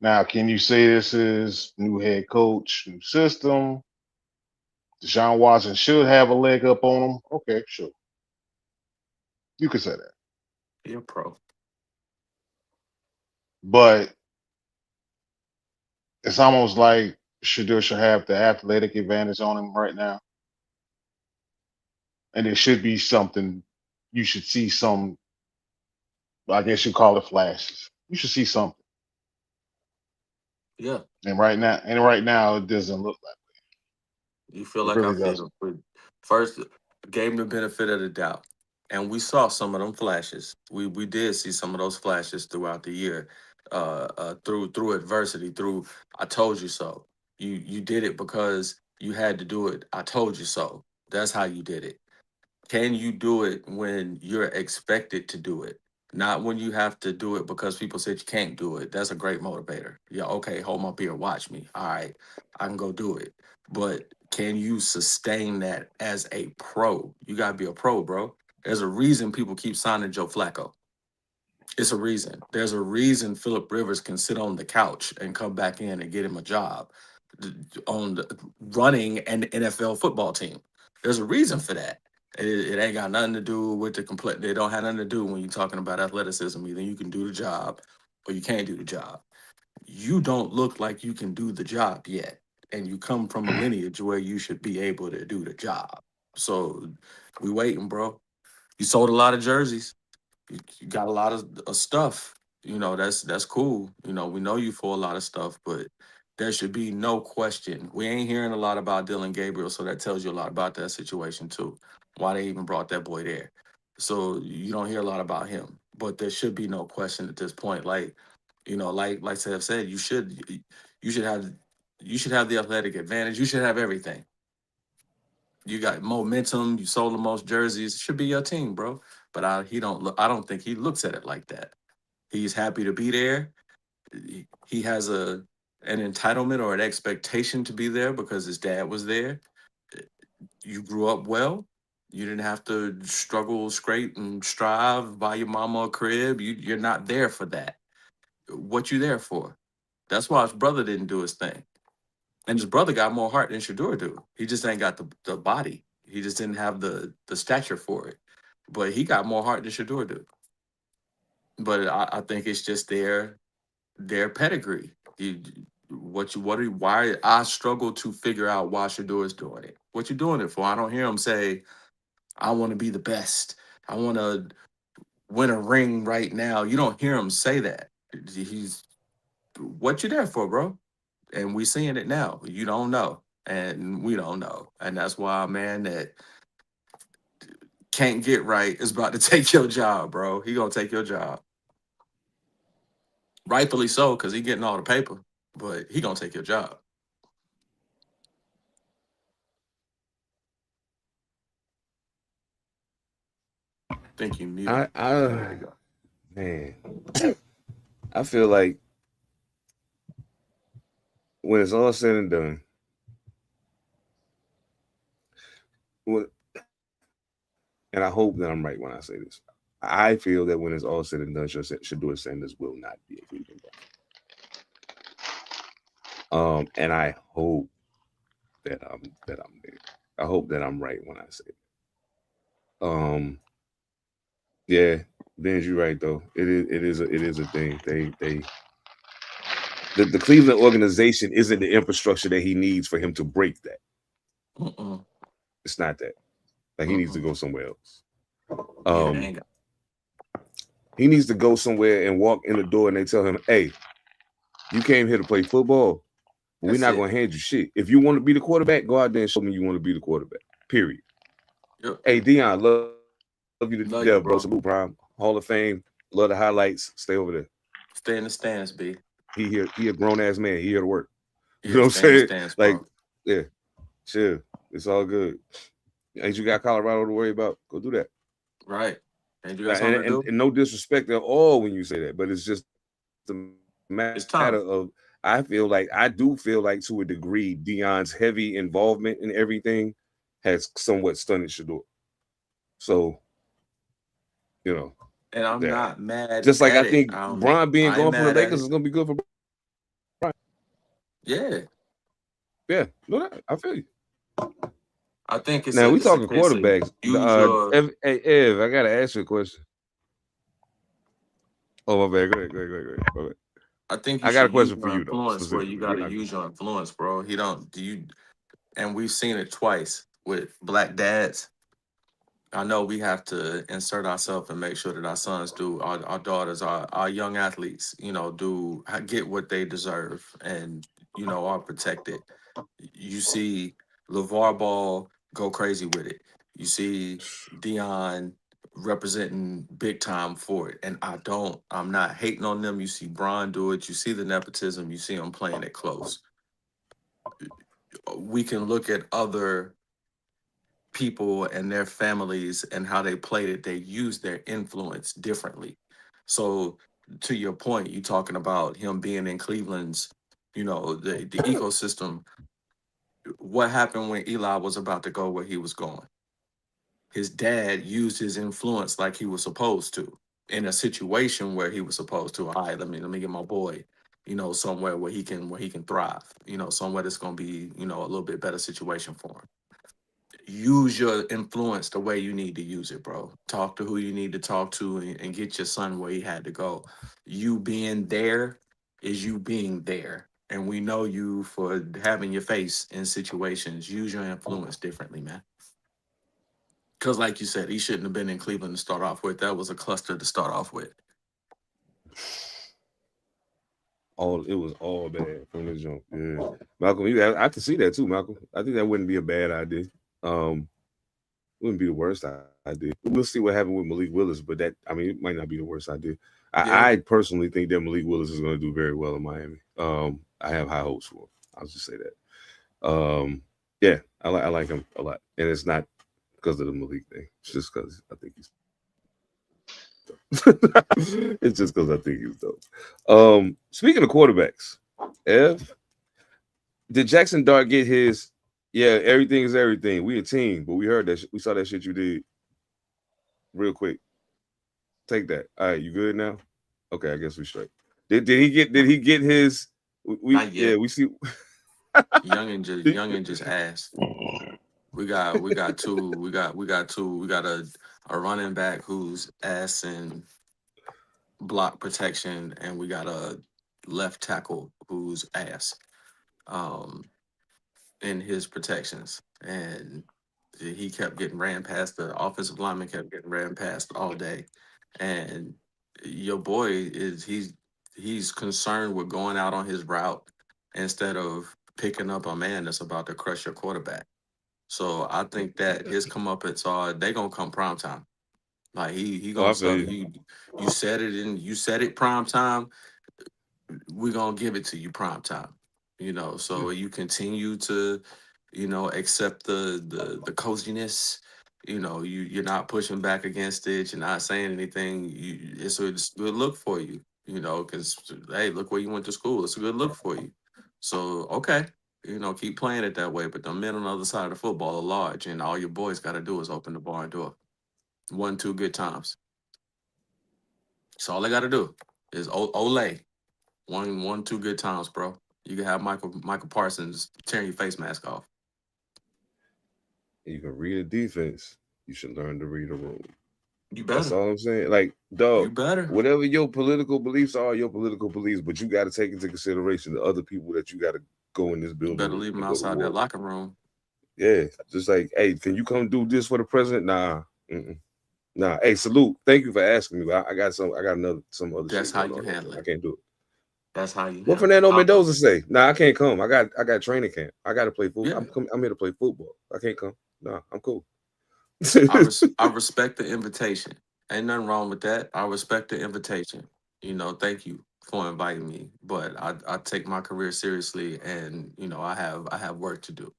Now, can you say this is new head coach, new system? Deshaun Watson should have a leg up on him. Okay, sure. You could say that. You're a pro. But it's almost like Shador should have the athletic advantage on him right now. And there should be something, you should see some, I guess you call it flashes. You should see something. Yeah. And right now it doesn't look like You feel it. It like I really doesn't. feel. But first, gave him the benefit of the doubt, and we saw some of them flashes. We did see some of those flashes throughout the year, through adversity. Through I told you so. You did it because you had to do it. I told you so. That's how you did it. Can you do it when you're expected to do it? Not when you have to do it because people said you can't do it. That's a great motivator. Yeah, okay, hold my beer, watch me. All right, I can go do it. But can you sustain that as a pro? You gotta be a pro, bro. There's a reason people keep signing Joe Flacco. It's a reason. There's a reason Philip Rivers can sit on the couch and come back in and get him a job running an NFL football team. There's a reason for that. It ain't got nothing to do with the complete. They don't have nothing to do when you're talking about athleticism. Either you can do the job or you can't do the job. You don't look like you can do the job yet. and you come from a lineage where you should be able to do the job. So we waiting, bro. You sold a lot of jerseys. You got a lot of stuff. That's cool. We know you for a lot of stuff, but there should be no question. We ain't hearing a lot about Dylan Gabriel, so that tells you a lot about that situation too. Why they even brought that boy there. So you don't hear a lot about him, but there should be no question at this point. Like Seth said, you should have the athletic advantage. You should have everything. You got momentum. You sold the most jerseys. It should be your team, bro. But he don't look. I don't think he looks at it like that. He's happy to be there. He has an entitlement or an expectation to be there because his dad was there. You grew up well. You didn't have to struggle, scrape, and strive, buy your mama a crib. You're not there for that. What you there for? That's why his brother didn't do his thing. And his brother got more heart than Shador do. He just ain't got the body. He just didn't have the stature for it. But he got more heart than Shador do. But I think it's just their pedigree. Why I struggle to figure out why Shador is doing it. What you doing it for? I don't hear him say, I want to be the best. I want to win a ring right now. You don't hear him say that. He's what you there for, bro? And we seeing it now. You don't know, and we don't know, and that's why a man that can't get right is about to take your job, bro. He gonna take your job, rightfully so, because he getting all the paper, but he gonna take your job. Think you muted. I I There you go. man, I feel like when it's all said and done, when, and I hope that I'm right when I say this. I feel that when it's all said and done, Shador Sanders will not be a Cleveland Brown. And I hope that I'm there. I hope that I'm right when I say it. Yeah, Ben's you right though. It is a thing. The Cleveland organization isn't the infrastructure that he needs for him to break that. Mm-mm, It's not that. Like he needs to mm-mm. go somewhere else. Yeah, they Um, ain't got. he needs to go somewhere and walk in the door and they tell him, "Hey, you came here to play football, but we're That's not it. gonna hand you shit. If you want to be the quarterback, go out there and show me you want to be the quarterback. Period." Yep. Hey, Dion, love you to death, bro. Salute, Love you, prime, bro. Hall of Fame. Love the highlights. Stay over there. Stay in the stands, B. He a grown ass man. He here to work. You know what Yeah, I'm stay in the saying? stands, Like, bro. yeah, chill. It's all good. Ain't you got Colorado to worry about? Go do that. Right. And you got And, something and, to and, do? and no disrespect at all when you say that, but it's just a matter of It's I time. do feel like to a degree, Dion's heavy involvement in everything has somewhat stunted Shador. So, you know, And I'm yeah. not mad Just like I at it. think Bron being I ain't gone from the mad at Lakers it. is gonna be good for Yeah. yeah. No, I feel you. I think Now we it's a talking case of quarterbacks. use your. Hey Ev, I gotta ask you a question. Oh my bad. Go ahead. My bad. I think you I got a should use question for your you though, influence where you specifically. got You're to not use going. your influence, bro. He don't do you, and we've seen it twice with black dads. I know we have to insert ourselves and make sure that our sons do, our daughters, our young athletes, get what they deserve and are protected. You see LeVar Ball go crazy with it. You see Dion representing big time for it. And I'm not hating on them. You see Bron do it. You see the nepotism. You see him playing it close. We can look at other people and their families and how they played it. They use their influence differently. So to your point, you talking about him being in Cleveland's, the ecosystem. What happened when Eli was about to go where he was going? His dad used his influence like he was supposed to in a situation where he was supposed to. All right, let me get my boy, somewhere where he can thrive. Somewhere that's gonna be, a little bit better situation for him. Use your influence the way you need to use it, bro. Talk to who you need to talk to and get your son where he had to go. You being there is you being there. and we know you for having your face in situations. Use your influence differently, man. Because, like you said, he shouldn't have been in Cleveland to start off with. That was a cluster to start off with. It was all bad from the jump. Yeah, Malcolm, I can see that too, Malcolm. I think that wouldn't be a bad idea. Wouldn't be the worst idea. We'll see what happened with Malik Willis, but it might not be the worst idea. Yeah. I personally think that Malik Willis is going to do very well in Miami. I have high hopes for him. I'll just say that. Yeah, I like him a lot, and it's not because of the Malik thing. It's just because I think he's. It's just because I think he's dope. Speaking of quarterbacks, Ev, did Jackson Dart get his? Yeah, everything is everything. We a team, but we heard that we saw that shit you did real quick. Take that. All right, you good now? Okay, I guess we straight. Did he get his? Not yet. Yeah, we see. Youngin just asked. We got a running back who's ass in block protection, and we got a left tackle who's ass in his protections. And he kept getting ran past. The offensive lineman kept getting ran past all day. And your boy he's concerned with going out on his route instead of picking up a man that's about to crush your quarterback. So I think that his comeuppance are they gonna come prime time. Like he Oh, gonna I feel suck you. you said it prime time, we're gonna give it to you prime time. So you continue to, accept the coziness. You're not pushing back against it. You're not saying anything. It's a good look for you. Because hey, look where you went to school. It's a good look for you. So okay, keep playing it that way. But the men on the other side of the football are large, and all your boys got to do is open the barn door. 1, 2 good times. So all they got to do is Olay. 1, 2 good times, bro. You can have Michael Parsons tearing your face mask off. You can read a defense. You should learn to read a room. You That's better. all I'm saying. Like, You dog, better. whatever your political beliefs are, your political beliefs, but you got to take into consideration the other people that you got to go in this You building better with leave them and go to outside that war with. locker room. Yeah, just like, hey, can you come do this for the president? Nah, nah. Hey, salute. Thank you for asking me. But I got some other That's shit how going you on right handle now. I it. can't do it. That's how you What handle it. Fernando Mendoza say? Nah, I can't come. I got training camp. I got to play football. Yeah. I'm here to play football. I can't come. Nah, I'm cool. I respect the invitation. Ain't nothing wrong with that. I respect the invitation. Thank you for inviting me. But I take my career seriously, and I have work to do.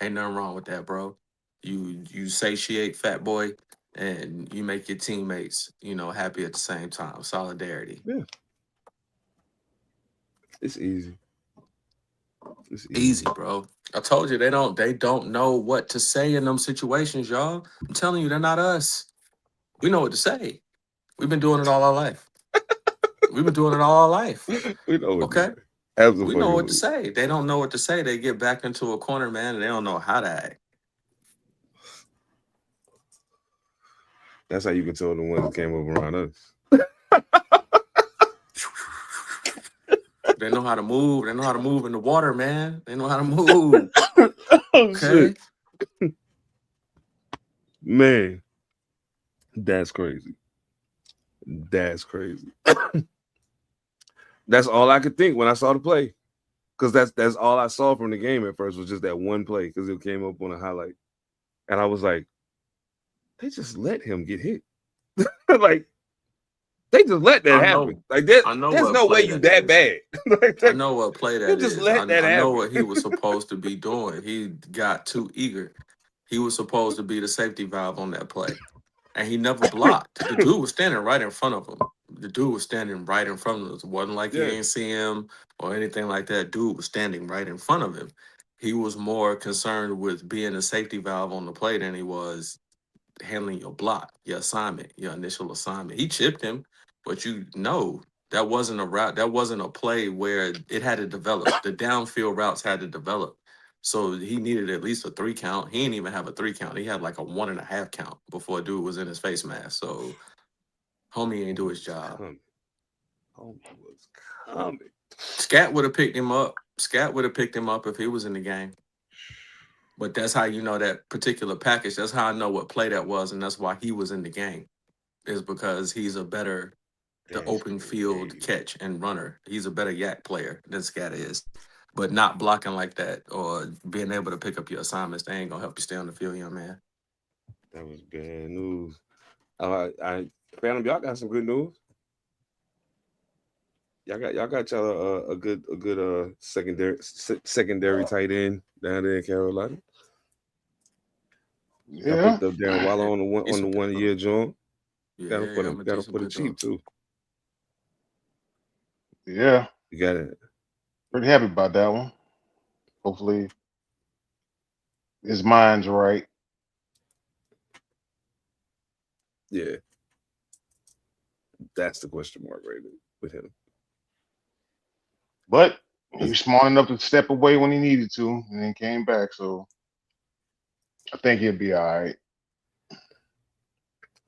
Ain't nothing wrong with that, bro. You satiate fat boy, and you make your teammates, happy at the same time. Solidarity. Yeah, it's easy. It's easy. Easy, bro. I told you they don't know what to say in them situations, y'all. I'm telling you, they're not us. We know what to say. We've been doing it all our life. We've been doing it all our life. We know what to Okay? say. We know what to Absolutely. say. They don't know what to say. They get back into a corner, man, and they don't know how to act. That's how you can tell the ones that came over around us. They know how to move. They know how to move in the water, man. They know how to move. Oh Okay? shit, man, that's crazy. That's crazy. That's all I could think when I saw the play, because that's all I saw from the game at first was just that one play because it came up on a highlight, and I was like, they just let him get hit. Like they just let that I happen. know. Like I know there's what no way play you that that is. bad. Like, I know what play you that just is. I, let that I know happen. what he was supposed to be doing. He got too eager. He was supposed to be the safety valve on that play. And he never blocked. The dude was standing right in front of him. The dude was standing right in front of us. It wasn't like he Yeah. ain't see him or anything like that. Dude was standing right in front of him. He was more concerned with being a safety valve on the play than he was handling your block, your assignment, your initial assignment. He chipped him, but that wasn't a route. That wasn't a play where it had to develop. The downfield routes had to develop. So he needed at least a 3 count. He didn't even have a 3 count. He had like a 1.5 count before dude was in his face mask. So homie ain't do his job. Coming. Homie was coming. Scat would have picked him up. Scat would have picked him up if he was in the game. But that's how you know that particular package. That's how I know what play that was, and that's why he was in the game. Is because he's a better the That's open field crazy. catch and runner. He's a better yak player than Scat is. But not blocking like that or being able to pick up your assignments, they ain't gonna help you stay on the field, young man. That was bad news. I Phantom, y'all got some good news. Y'all got y'all a good secondary tight end down there in Carolina. Y'all Yeah. picked up Darren Waller on Decent the 1 pickup. year joint. Yeah, I'm a Got him decent for the pickup. cheap too. Yeah. You got it. Pretty happy about that one. Hopefully his mind's right. Yeah, that's the question mark right there with him. But he was smart enough to step away when he needed to and then came back. So I think he'll be all right.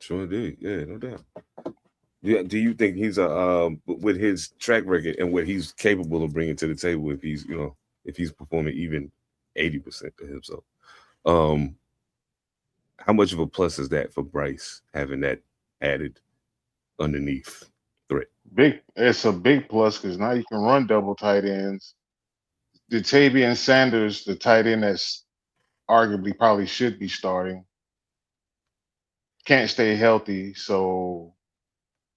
Sure did. Yeah, no doubt. Do you think he's with his track record and what he's capable of bringing to the table if he's performing even 80% of himself? How much of a plus is that for Bryce having that added underneath threat? It's a big plus because now you can run double tight ends. Datavian Sanders, the tight end that's arguably probably should be starting, can't stay healthy. So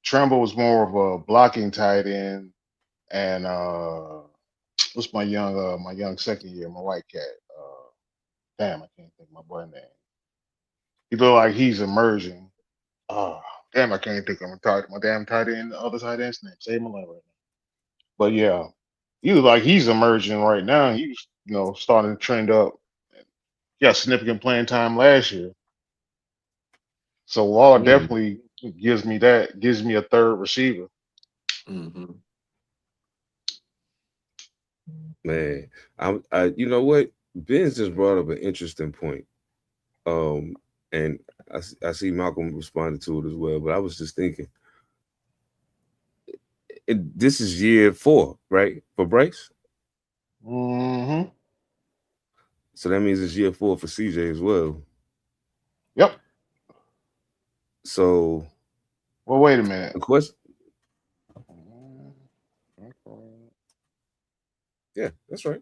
Tremble was more of a blocking tight end, and what's my young second year, my white cat. Damn, I can't think of my boy name. He look like he's emerging. Oh, damn, I can't think of my damn tight end, the other tight end's name. Save my life right now. But yeah, he look like he's emerging right now. He's starting to trend up. He got significant playing time last year. So Waller Mm, definitely gives me a third receiver. Mm-hmm. man, you know what? Ben's just brought up an interesting point. And I see Malcolm responded to it as well, but I was just thinking, this is year 4, right, for Bryce? Hmm. So that means it's year 4 for CJ as well. Yep. So Well, wait a minute. the question, yeah, that's right.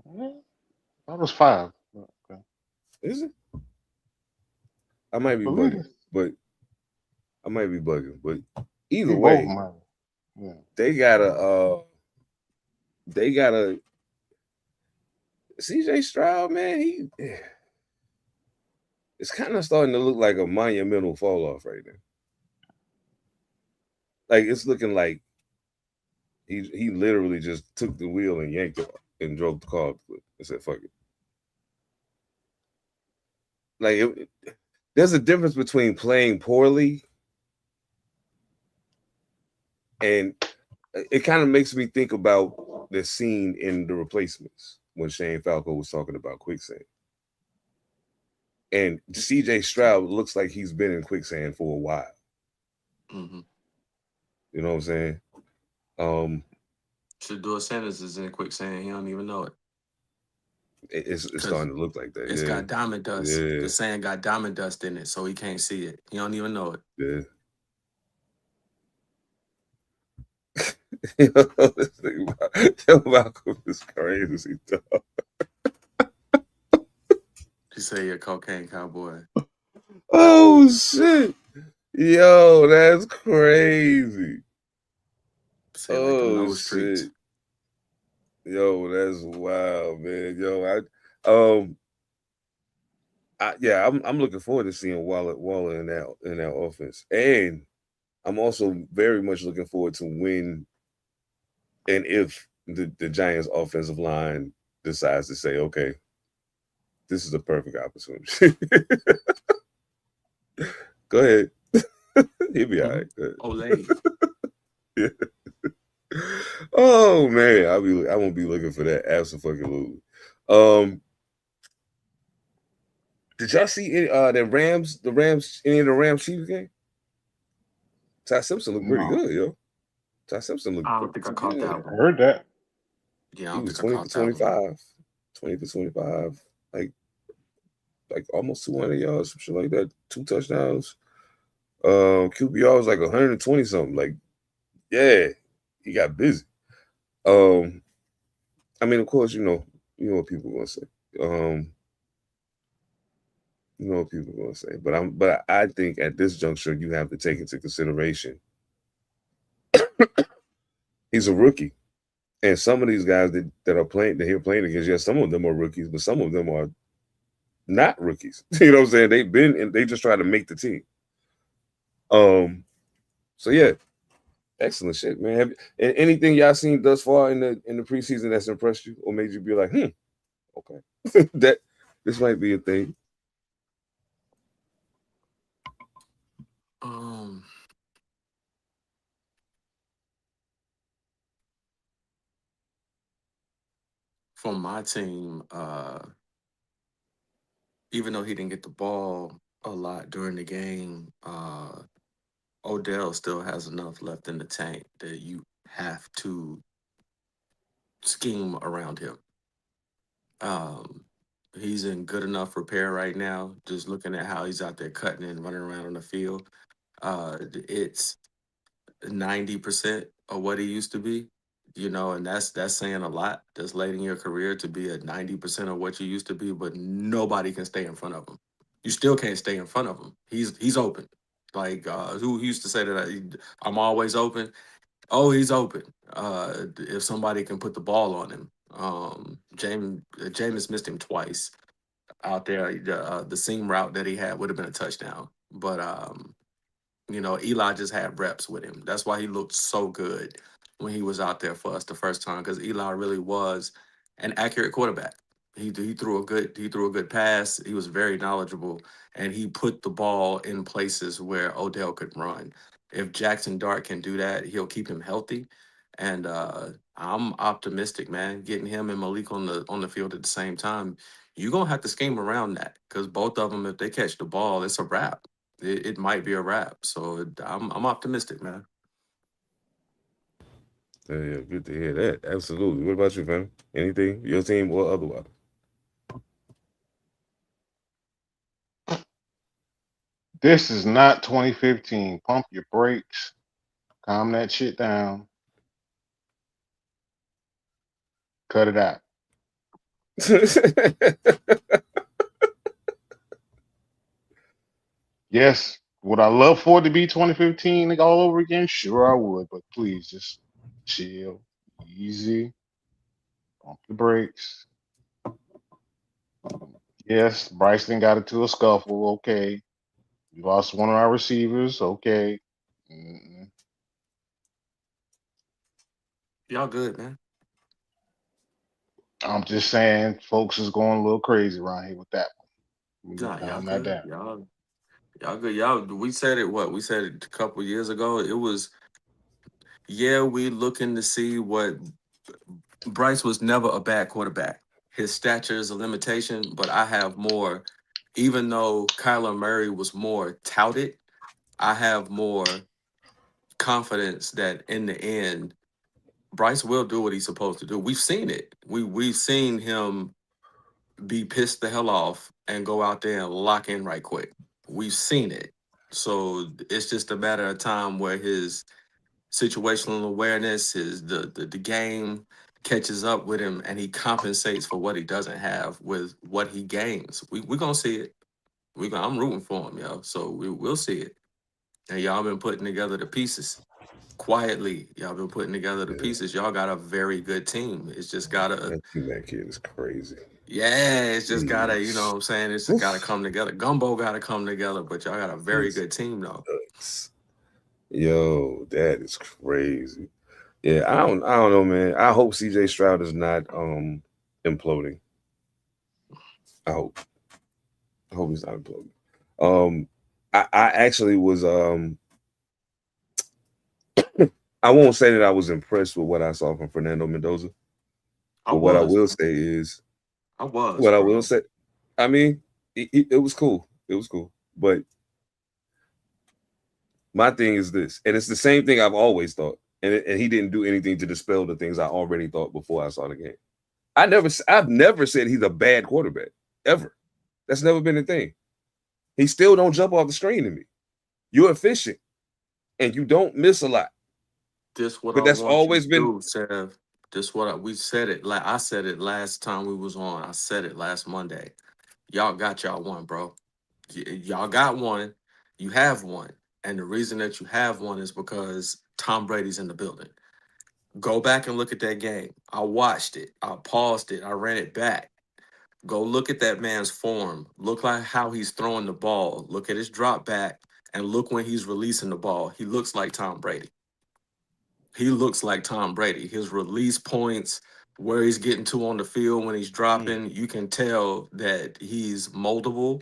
That was 5. Okay. Is it? I might be Believe bugging, it. but either We both way, might. Yeah. they gotta CJ Stroud, man, it's kind of starting to look like a monumental fall off right now. Like it's looking like he literally just took the wheel and yanked it and drove the car and said, fuck it. Like there's a difference between playing poorly and it kind of makes me think about the scene in The Replacements when Shane Falco was talking about quicksand. And CJ Stroud looks like he's been in quicksand for a while. Mm-hmm. You know what I'm saying? Shador Sanders is in quicksand. He don't even know it. It's Because starting to look like that. it's got diamond dust. Yeah. The sand got diamond dust in it, so he can't see it. He don't even know it. Yeah. This thing about Malcolm is crazy, dog. You say you're a cocaine cowboy. Oh shit. Yo, that's crazy. Say like the Oh nose streets. shit. Yo, that's wild, man. Yo, I'm looking forward to seeing Waller in that offense. And I'm also very much looking forward to when and if the Giants offensive line decides to say, okay, this is a perfect opportunity. Go ahead. He'll be all right. Olay. Yeah. Oh man, I won't be looking for that. Absolutely. Did y'all see any the Rams any of the Rams Chiefs game? Ty Simpson looked pretty No. good, yo. Ty Simpson looked I don't think I caught good. that I one. heard that. Yeah, I He don't was think I 20 for caught that one. 25. 20 for 25. Like almost 200 yards, some shit like that. 2 touchdowns. QBR was like 120 something. Like, yeah, he got busy. I mean, of course, you know what people are gonna say. You know what people are gonna say. But I think at this juncture you have to take into consideration he's a rookie. And some of these guys that are playing that he're playing against, yes, some of them are rookies, but some of them are not rookies. You know what I'm saying? They've been and they just try to make the team. So yeah, excellent shit, man. And anything y'all seen thus far in the preseason that's impressed you or made you be like, okay, that this might be a thing. Um, for my team, even though he didn't get the ball a lot during the game, Odell still has enough left in the tank that you have to scheme around him. Um, he's in good enough repair right now. Just looking at how he's out there cutting and running around on the field, it's 90% of what he used to be. You know, and that's saying a lot. That's late in your career to be at 90% of what you used to be, but nobody can stay in front of him. You still can't stay in front of him. He's open. Like who used to say that I'm always open. Oh, he's open. If somebody can put the ball on him. Jameis missed him twice out there. The seam route that he had would have been a touchdown. But Eli just had reps with him. That's why he looked so good when he was out there for us the first time, because Eli really was an accurate quarterback. He threw a good pass. He was very knowledgeable, and he put the ball in places where Odell could run. If Jackson Dart can do that, he'll keep him healthy. And I'm optimistic, man. Getting him and Malik on the field at the same time, you're gonna have to scheme around that because both of them, if they catch the ball, it's a wrap. It might be a wrap. So I'm optimistic, man. Yeah, good to hear that. Absolutely. What about you, fam? Anything? Your team or otherwise? This is not 2015. Pump your brakes. Calm that shit down. Cut it out. Yes, would I love for it to be 2015 like, all over again? Sure, I would, but please just chill, easy, pump the brakes. Yes, Bryson got into a scuffle. Okay, we lost one of our receivers. Okay, Mm, Y'all good, man. I'm just saying, folks is going a little crazy around here with that one. We need Nah, to y'all calm that good. down. Y'all good. Y'all. We said it. What we said it a couple years ago. It was yeah. We looking to see what Bryce was never a bad quarterback. His stature is a limitation, but I have more. Even though Kyler Murray was more touted, I have more confidence that in the end, Bryce will do what he's supposed to do. We've seen it. We've seen him be pissed the hell off and go out there and lock in right quick. We've seen it. So it's just a matter of time where his situational awareness, the game catches up with him and he compensates for what he doesn't have with what he gains. We're gonna see it. I'm rooting for him, yo. So we'll see it. And y'all been putting together the pieces quietly. Y'all been putting together the Yeah, pieces. Y'all got a very good team. It's just gotta, that kid is crazy. yeah, it's just gotta, you know Jeez. what I'm saying? It's just gotta Oof. come together. Gumbo gotta come together, but y'all got a very It's good team though. nuts. Yo, that is crazy. Yeah, I don't know, man. I hope CJ Stroud is not imploding. I hope. I hope he's not imploding. Um I actually was I won't say that I was impressed with what I saw from Fernando Mendoza, I but what I was, will bro. say is I was, what I will bro. say. I mean, it was cool. It was cool. But my thing is this, and it's the same thing I've always thought. and he didn't do anything to dispel the things I already thought before I saw the game. I've never said he's a bad quarterback ever. That's never been a thing. He still don't jump off the screen to me. You're efficient and you don't miss a lot. This what But I that's want you always to been. do, Sev. This what we said it. Like I said it last time we was on. I said it last Monday. Y'all got y'all one, bro. Y'all got one. You have one. And the reason that you have one is because Tom Brady's in the building. Go back and look at that game. I watched it. I paused it. I ran it back. Go look at that man's form. Look like how he's throwing the ball. Look at his drop back and look when he's releasing the ball. He looks like Tom Brady. He looks like Tom Brady. His release points, where he's getting to on the field when he's dropping, you can tell that he's moldable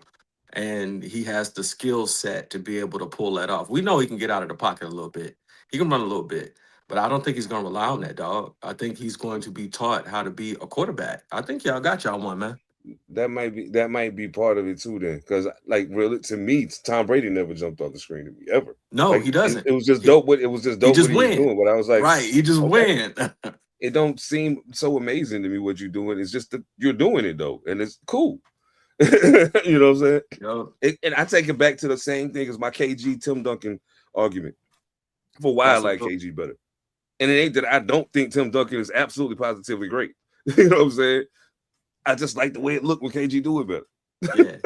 and he has the skill set to be able to pull that off. We know he can get out of the pocket a little bit. He can run a little bit, but I don't think he's going to rely on that, dog. I think he's going to be taught how to be a quarterback. I think y'all got y'all one, man. That might be part of it too. Then, because like really, to me, Tom Brady never jumped off the screen to me ever. No, Like he doesn't. it was just dope. It was just He dope just what he was win. doing. But I was like, Right, he just okay. win. It don't seem so amazing to me what you're doing. It's just that you're doing it though, and it's cool. You know what I'm saying? Yo, And I take it back to the same thing as my KG Tim Duncan argument for why I that's a like good. KG better. And it ain't that I don't think Tim Duncan is absolutely positively great. You know what I'm saying? I just like the way it looked when KG do it better. Yeah.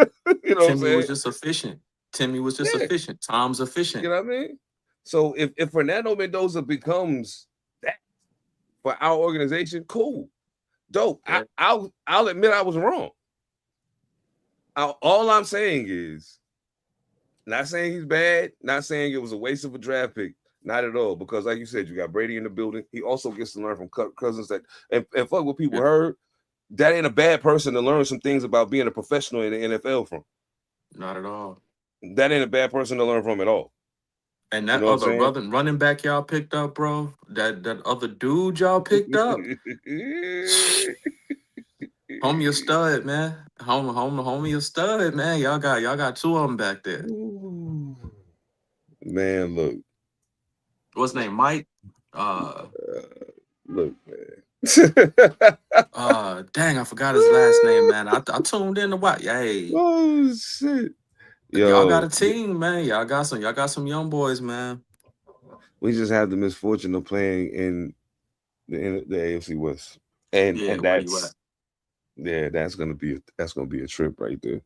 You know what I'm Timmy was saying? just efficient. Timmy was just Yeah. efficient. Tom's efficient. You know what I mean? So if Fernando Mendoza becomes that for our organization, cool, dope. Yeah. I'll admit I was wrong. All I'm saying is, not saying he's bad, not saying it was a waste of a draft pick, not at all. Because like you said, you got Brady in the building. He also gets to learn from Cousins that and fuck what people Yeah. heard. That ain't a bad person to learn some things about being a professional in the NFL from. Not at all. That ain't a bad person to learn from at all. And You that know what other I'm running back y'all picked up, bro. That other dude y'all picked up. saying? Homie a stud, man. Homie a stud, man. Y'all got two of them back there. Ooh. Man, look. What's his name? Mike? Look, man. Dang, I forgot his last name, man. I tuned in to watch. Hey, Oh shit. y'all got Yo, a team, man. Y'all got some young boys, man. we just have the misfortune of playing in the AFC West. And Yeah, where you at? that's gonna be a trip right there.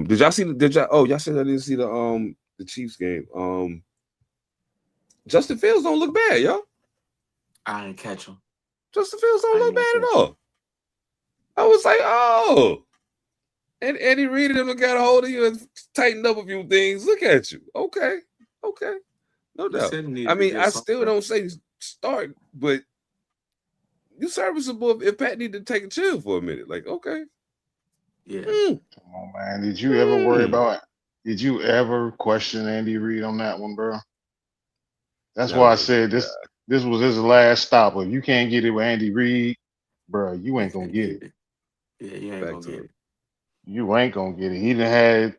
Did y'all y'all said I didn't see the Chiefs game. Justin Fields don't look bad, y'all. I ain't catch him. Justin Fields don't I look ain't bad catch at all. I was like, oh. And Eddie Reed and them got a hold of you and tightened up a few things. Look at you. Okay. No He doubt. said he needed I to mean, get I still something. don't say start, but you serviceable if Pat need to take a chill for a minute. Like, okay. Yeah. Come on, man. Did you ever worry about? Did you ever question Andy Reid on that one, bro? That's why I Never. said this. This was his last stop. If you can't get it with Andy Reid, bro, you ain't gonna get it. Yeah, you ain't Back gonna to get it. it. You ain't gonna get it. He done had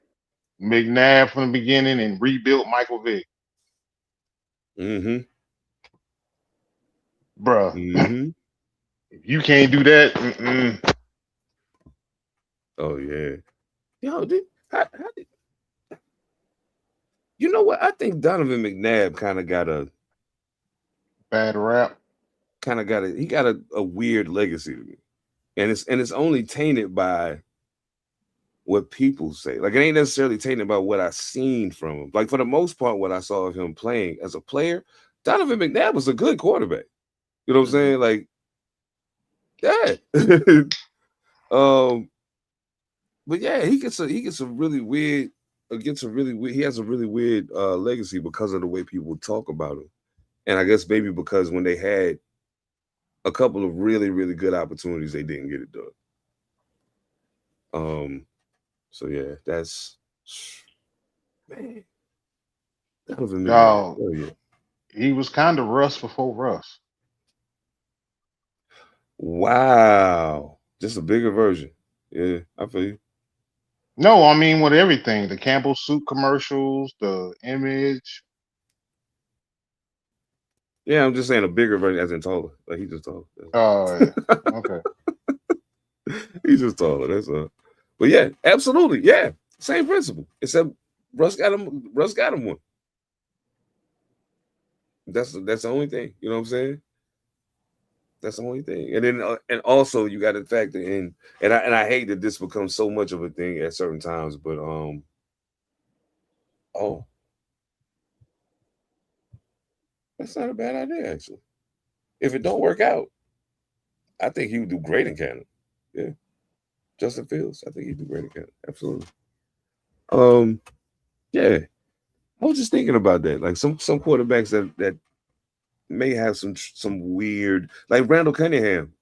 McNabb from the beginning and rebuilt Michael Vick, Mm-hmm. bro. Mm-hmm. If you can't do that, mm-mm. Oh yeah. Yo, how did you know what? I think Donovan McNabb kind of got Bad rap. he got a weird legacy to me. And it's only tainted by what people say. Like it ain't necessarily tainted by what I seen from him. Like for the most part, what I saw of him playing as a player, Donovan McNabb was a good quarterback. You know what I'm saying? Like, yeah. But yeah, he gets a really weird he has a really weird legacy because of the way people talk about him. And I guess maybe because when they had a couple of really, really good opportunities, they didn't get it done. So yeah, that's man. Donovan McNabb. Dog, Oh yeah. he was kind of Russ before Russ. Wow. Just a bigger version. Yeah, I feel you. No, I mean with everything, the Campbell soup commercials, the image. Yeah, I'm just saying a bigger version, as in taller. Like he's just taller. Oh, yeah. Okay. He's just taller. That's all. But yeah, absolutely. Yeah, same principle. Except Russ got him. Russ got him one. That's the only thing. You know what I'm saying? That's the only thing. And then and also you got to factor in. And I hate that this becomes so much of a thing at certain times. But oh, that's not a bad idea actually. If it don't work out, I think he would do great in Canada. Yeah, Justin Fields. I think he'd do great in Canada. Absolutely. Um, yeah. I was just thinking about that. Like some quarterbacks that may have some weird, like Randall Cunningham.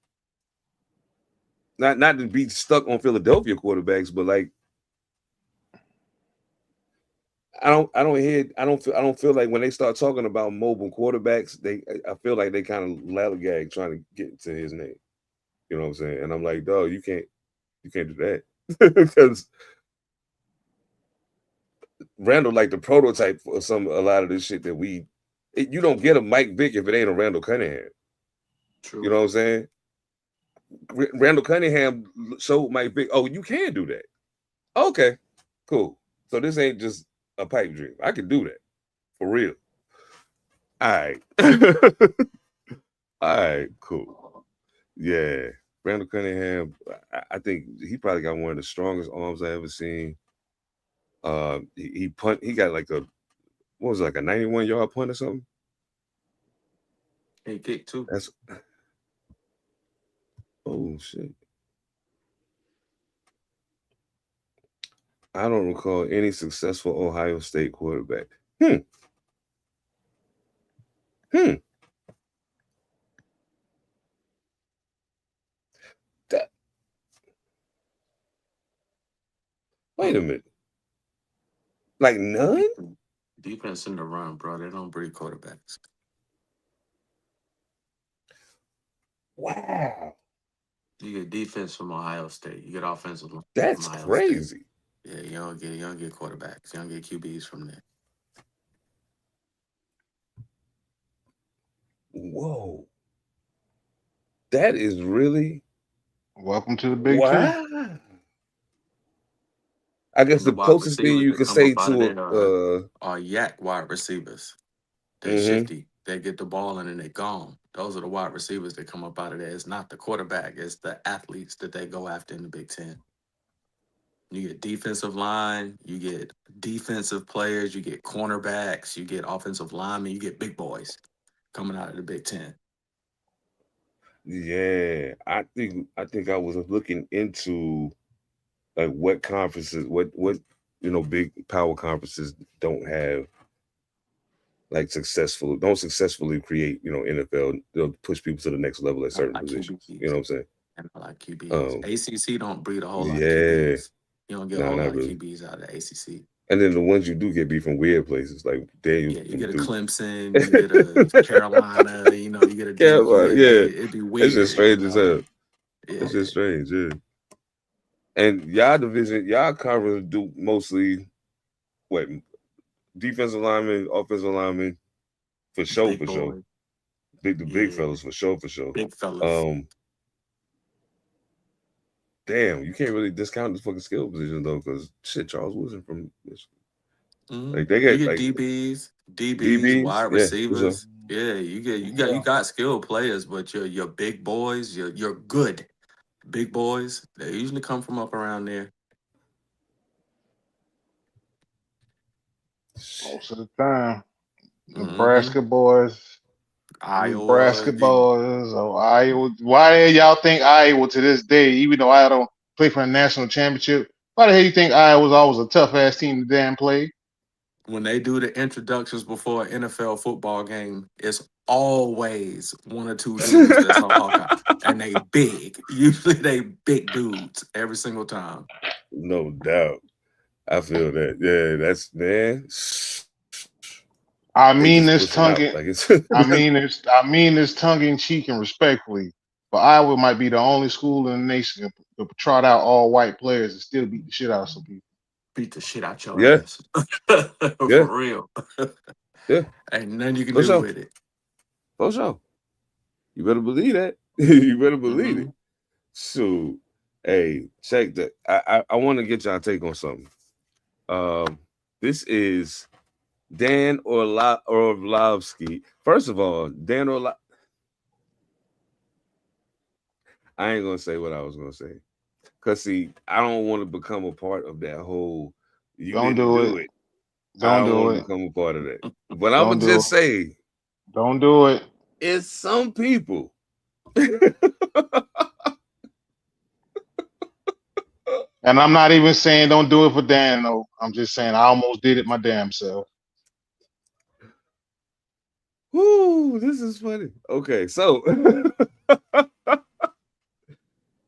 Not to be stuck on Philadelphia quarterbacks, but like I don't feel like when they start talking about mobile quarterbacks, I feel like they kind of lallygag trying to get to his name. You know what I'm saying? And I'm like, dog, you can't do that because Randall like the prototype for a lot of this shit that you don't get a Mike Vick if it ain't a Randall Cunningham. True. You know what I'm saying? Randall Cunningham showed Mike Vick, oh, you can do that. Okay, cool. So this ain't just a pipe dream. I can do that for real. All right. All right, cool. Yeah. Randall Cunningham, I think he probably got one of the strongest arms I ever seen. He got like what was it, like a 91-yard punt or something? He kicked too. That's oh shit. I don't recall any successful Ohio State quarterback. Hmm. That, wait a minute. Like none? Defense in the run, bro. They don't breed quarterbacks. Wow. You get defense from Ohio State. You get offensive line That's from Ohio crazy. State. Yeah, you don't get quarterbacks. You don't get QBs from there. Whoa. That is really Welcome to the Big Ten. wow. I guess the The wide closest thing receivers you that could come say up out of to there are yak wide receivers. They're mm-hmm. shifty. They get the ball and then they're gone. Those are the wide receivers that come up out of there. It's not the quarterback. It's the athletes that they go after in the Big Ten. You get defensive line. You get defensive players. You get cornerbacks. You get offensive linemen. You get big boys coming out of the Big Ten. Yeah, I think I was looking into like what conferences, what big power conferences don't have like don't successfully create NFL. They'll push people to the next level at certain Like positions. QBs. You know what I'm saying? And I like QBs. ACC don't breed a whole lot of Yeah, QBs. You don't get a no, whole not lot of really. QBs out of the ACC. And then the ones you do get be from weird places like Daniel Yeah, you from get a Duke. Clemson, you get a Carolina, you get a Carolina, DU. yeah, It'd be it's weird, just strange as hell. Yeah. It's just strange, yeah. And y'all division, y'all conference do mostly what? Defensive linemen, offensive linemen, for sure. Big fellas for sure. Big fellas. Damn, you can't really discount this fucking skill position though, because shit, Charles Woodson from Mm-hmm. like they get you get like DBs, wide yeah, for sure. receivers. Yeah, you got skilled players, but your big boys, your good big boys, they usually come from up around there. Most of the time. Nebraska Mm-hmm. boys. Iowa, Nebraska boys or Iowa. Why y'all think Iowa to this day, even though I don't play for a national championship, why the hell you think Iowa's always a tough ass team to damn play? when they do the introductions before an NFL football game, it's always one or two dudes that's on Hawkeye. And they big. Usually they big dudes every single time. No doubt. I feel that. Yeah, that's man. I They mean just this pushing out tongue. like it's. I mean this tongue in cheek and respectfully. But Iowa might be the only school in the nation to trot out all white players and still beat the shit out of some people. Beat the shit out your Yeah, ass. yeah, For real. yeah. Ain't nothing you can For do sure. with it. For sure. You better believe that. You better believe Hmm. it. So, hey, check that. I want to get y'all take on something. Um, this is Dan Orlovsky. First of all, Dan Orlovsky. I ain't gonna say what I was gonna say. Cause see, I don't want to become a part of that whole you Don't didn't do do it. it. I Don't don't do want to it. become a part of that. But I'm Don't gonna do just it. say Don't do it. it's some people. And I'm not even saying don't do it for Dan. No, I'm just saying I almost did it my damn self. Whoo, this is funny. Okay, so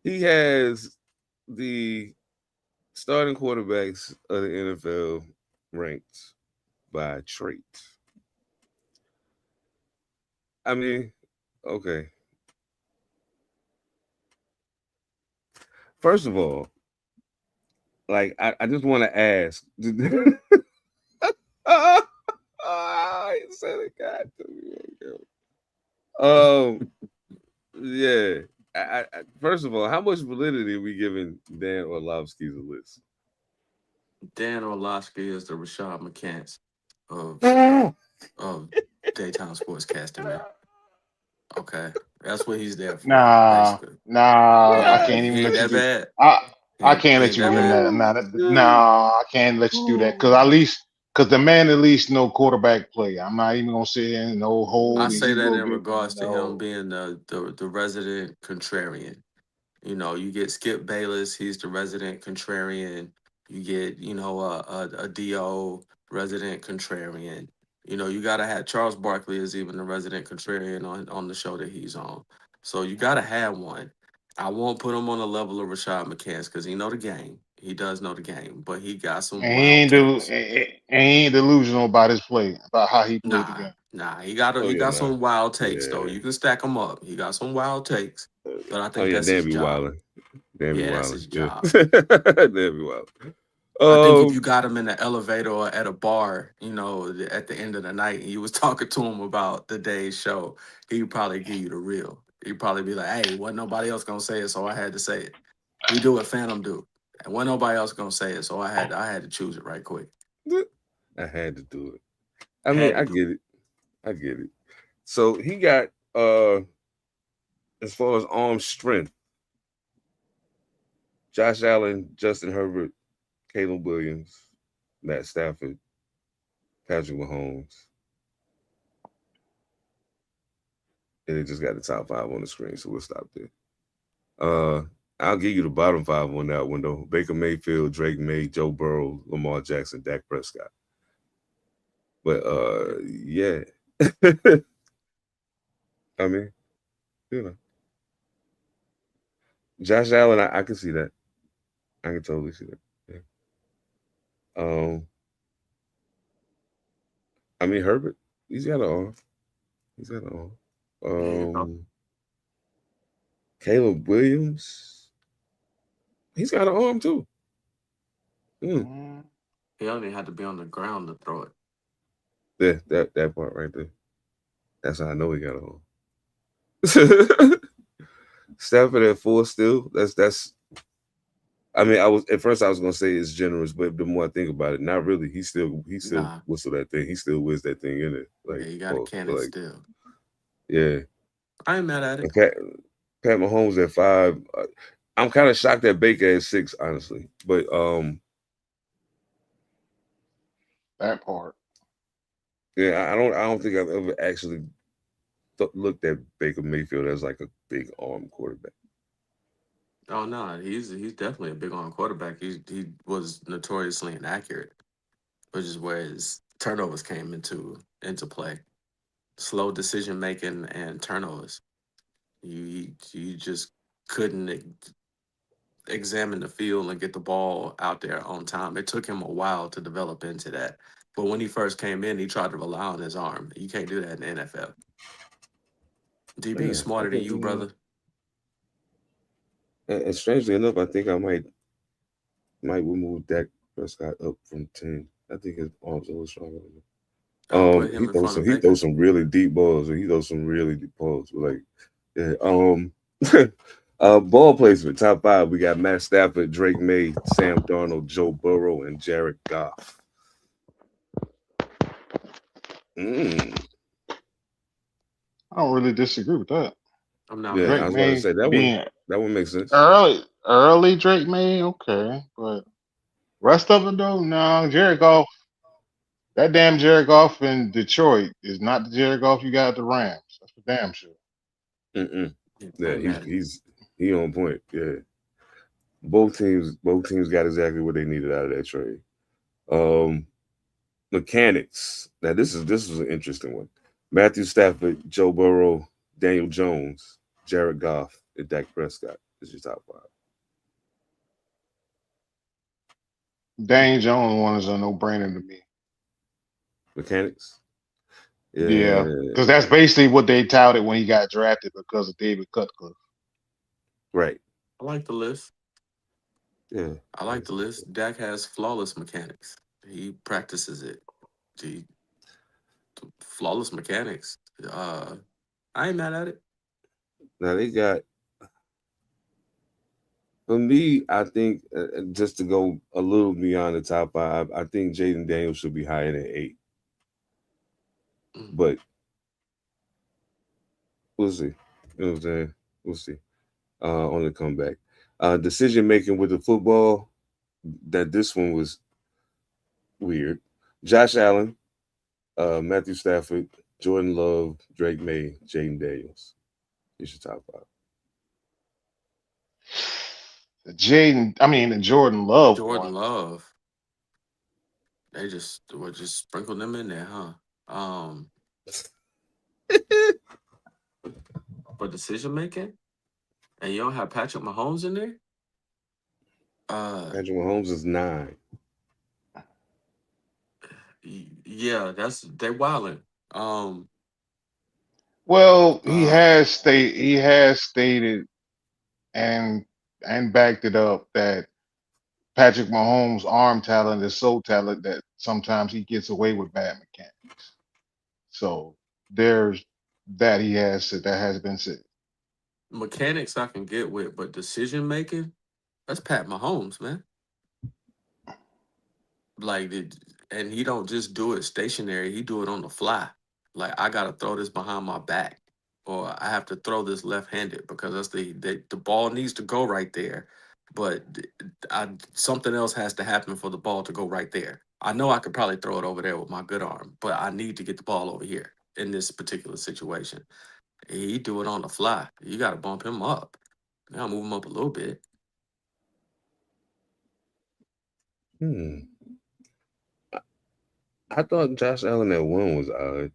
he has the starting quarterbacks of the NFL ranked by trait. I mean, okay. First of all, like I just want to ask. I said it, God. Yeah. First of all, how much validity are we giving Dan Orlovsky's a list? Dan Orlovsky is the Rashad McCants of of daytime sportscasting, man. Okay, that's what he's there for, Nah, basically. nah, I Yeah, can't he even ain't let you that do. bad. I I He can't let ain't you that give him bad. that. Nah, I can't let you do that because at least because the man at least know quarterback play. I'm not even gonna sit here and no I hold. Is say he that real in good? regards to him No. being the resident contrarian. You know, you get Skip Bayless, he's the resident contrarian. You get, a DO, resident contrarian. You know, you gotta have Charles Barkley is even the resident contrarian on the show that he's on. So you gotta have one. I won't put him on the level of Rashad McCants because he know the game. He does know the game, but he got some And wild takes. he ain't delusional about his play, about how he played the Nah, game. nah, Oh he yeah, got nah. some wild takes though. Yeah. You can stack them up. He got some wild takes, but I Oh think yeah, that's his Dan be job. wildin'. Dan be Yeah, that's wildin'. his Yeah. job. Dan be wildin'. I think if you Um got him in the elevator or at a bar, at the end of the night, and you was talking to him about the day's show, he'd probably give you the real. He'd probably be like, "Hey, wasn't nobody else gonna say it, so I had to say it." He do what Phantom do, and wasn't nobody else gonna say it, so I had to choose it right quick. I had to do it. I mean, Had to I do get it. I get it. So he got as far as arm strength, Josh Allen, Justin Herbert, Caleb Williams, Matt Stafford, Patrick Mahomes, and it just got the top five on the screen, so we'll stop there. Uh, I'll give you the bottom five on that one though: Baker Mayfield, Drake May, Joe Burrow, Lamar Jackson, Dak Prescott. But it. yeah, I mean, you know, Josh Allen, I can see that. I can totally see that. Yeah. Um, I mean Herbert, he's got an arm. He's got an arm. There you go. Caleb Williams, he's got an arm too. Mm. Mm. He only had to be on the ground to throw it. Yeah, that part right there. That's how I know he got an arm. Stafford at four still. That's. I mean, I was at first I was gonna say it's generous, but the more I think about it, not really. He still Nah, whistle that thing. He still whiz that thing in it. yeah, Like you got a pause. But cannon like still. yeah. I ain't mad at it. And Pat Mahomes at five. I'm kind of shocked that Baker at six, honestly. But That part. yeah, I don't think I've ever actually looked at Baker Mayfield as like a big arm quarterback. Oh no, he's definitely a big on quarterback. He was notoriously inaccurate, which is where his turnovers came into play. Slow decision making and turnovers. You just couldn't examine the field and get the ball out there on time. It took him a while to develop into that. But when he first came in, he tried to rely on his arm. You can't do that in the NFL. DB Yeah, I smarter than think you, brother. and strangely enough, I think I might remove Dak Prescott up from 10. I think his arms a little stronger. I'll put him He in throws front some of he throws Baker. some really deep balls. He throws some really deep balls. Like, yeah. Ball placement top five. We got Matt Stafford, Drake May, Sam Darnold, Joe Burrow, and Jared Goff. Mm. I don't really disagree with that. I'm not Yeah, I Drake was about to May say being that one makes sense. early Drake May, okay, but rest of it though, no. Jared Goff, that damn Jared Goff in Detroit is not the Jared Goff you got at the Rams. That's for damn sure. Mm-mm. Yeah, Hey man, he on point. Yeah, both teams got exactly what they needed out of that trade. Um, Mechanics. Now this is an interesting one. Matthew Stafford, Joe Burrow, Daniel Jones, Jared Goff, and Dak Prescott. This is your top five. Dane Jones one is a no brainer to me. Mechanics. Yeah, Yeah, because that's basically what they touted when he got drafted because of David Cutcliffe. right. I like the list. Yeah. I like the list. Dak has flawless mechanics. He practices it. He, flawless mechanics. I ain't mad at it. Now they got for me. I think just to go a little beyond the top five, I think Jaden Daniels should be higher than 8. Mm. But we'll see. You know what I'm saying? We'll see. On the comeback. Decision making with the football. That this one was weird. Josh Allen, Matthew Stafford, Jordan Love, Drake May, Jaden Daniels. It's your top five. The Jordan Love Jordan one. Love. They just were just sprinkling them in there, huh? For decision making, and you don't have Patrick Mahomes in there. Patrick Mahomes is 9. Yeah, they wilding. Well, Uh, he has stated and backed it up that Patrick Mahomes' arm talent is so talent that sometimes he gets away with bad mechanics. So there's that that has been said. Mechanics I can get with, but decision making, that's Pat Mahomes, man. Like, and he don't just do it stationary. He do it on the fly. Like, I gotta throw this behind my back, or I have to throw this left-handed because that's the ball needs to go right there, but something else has to happen for the ball to go right there. I know I could probably throw it over there with my good arm, but I need to get the ball over here in this particular situation. He do it on the fly. You got to bump him up. You got to move him up a little bit. Hmm. I thought Josh Allen at 1 was odd.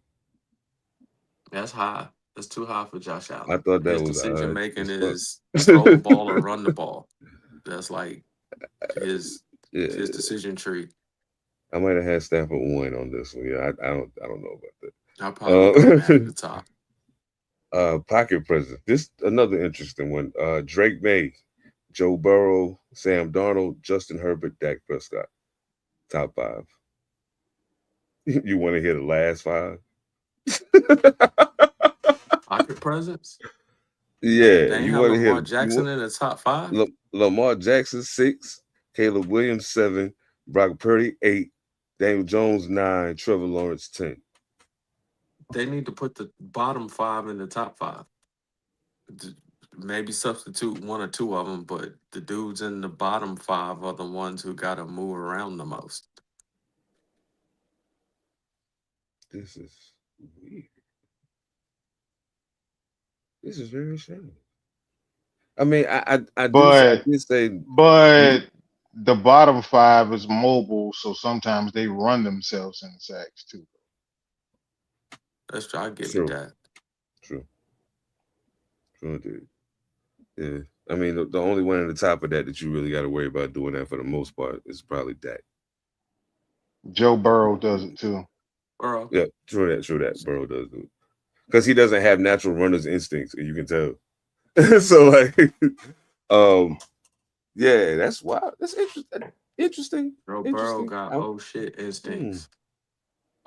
That's high. That's too high for Josh I Allen. thought that His was decision odd making as fuck. is throw the ball or run the ball. That's like his Yeah, his decision tree. I might have had Stafford 1 on this one. Yeah, I don't know about I probably would put him at the that. top. Pocket present. This another interesting one. Drake May, Joe Burrow, Sam Darnold, Justin Herbert, Dak Prescott. Top 5. You want to hear the last 5? Pocket presence. Yeah, They ain't you have want to Lamar hear you Jackson want in the top five. Lamar Jackson 6, Caleb Williams 7, Brock Purdy 8, Daniel Jones 9, Trevor Lawrence 10. They need to put the bottom five in the top five. Maybe substitute one or two of them, but the dudes in the bottom five are the ones who got to move around the most. This is weird. This is very strange. I mean, I But did say but the bottom five is mobile, so sometimes they run themselves in sacks too. That's true. I get with true, that. true, true, dude. Yeah, I mean, the only one at the top of that you really got to worry about doing that for the most part is probably Dak. Joe Burrow does it too. Bro, Yeah, true that. Burrow does do it because he doesn't have natural runner's instincts, you can tell. So like, um, yeah, that's wild. That's interesting. Interesting. Joe Burrow Interesting. got oh shit Hmm. instincts.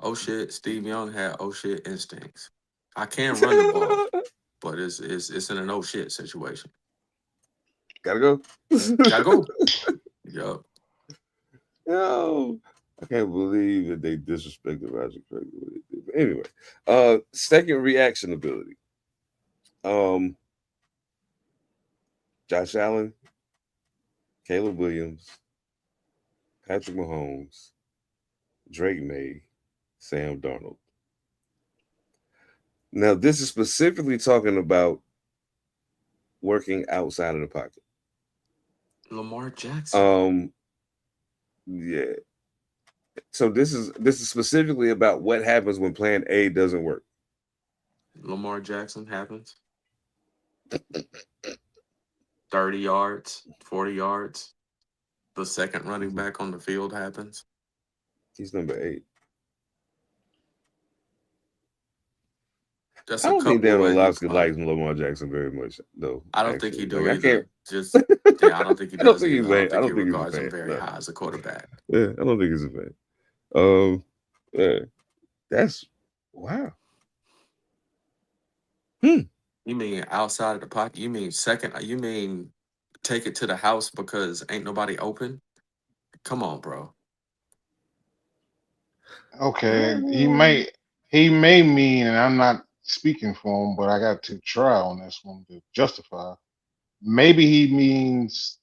oh shit, Steve Young had oh shit instincts. I can run the ball, but it's in an oh shit situation. Gotta go. Gotta go. Yup. No, I can't believe that they disrespected Roger Craig the way they did. But anyway, second reaction ability. Josh Allen, Caleb Williams, Patrick Mahomes, Drake May, Sam Darnold. Now, this is specifically talking about working outside of the pocket. Lamar Jackson. Yeah. So this is specifically about what happens when plan A doesn't work. Lamar Jackson happens. 30 yards, 40 yards. The second running back on the field happens. He's number 8. Just I a don't think couple Dan where he's Orlovsky likes like, Lamar Jackson very much, though. I don't think Actually, he do like I can't. either. Just yeah, I don't think he I don't does think either. he's. I don't I think he don't think he's a regards him fan. very No. high as a quarterback. Yeah, I don't think he's a fan. Yeah, that's wow. You mean outside of the pocket? You mean second? You mean take it to the house because ain't nobody open? Come on, bro. Okay, he may mean, and I'm not speaking for him, but I got to try on this one to justify. Maybe he means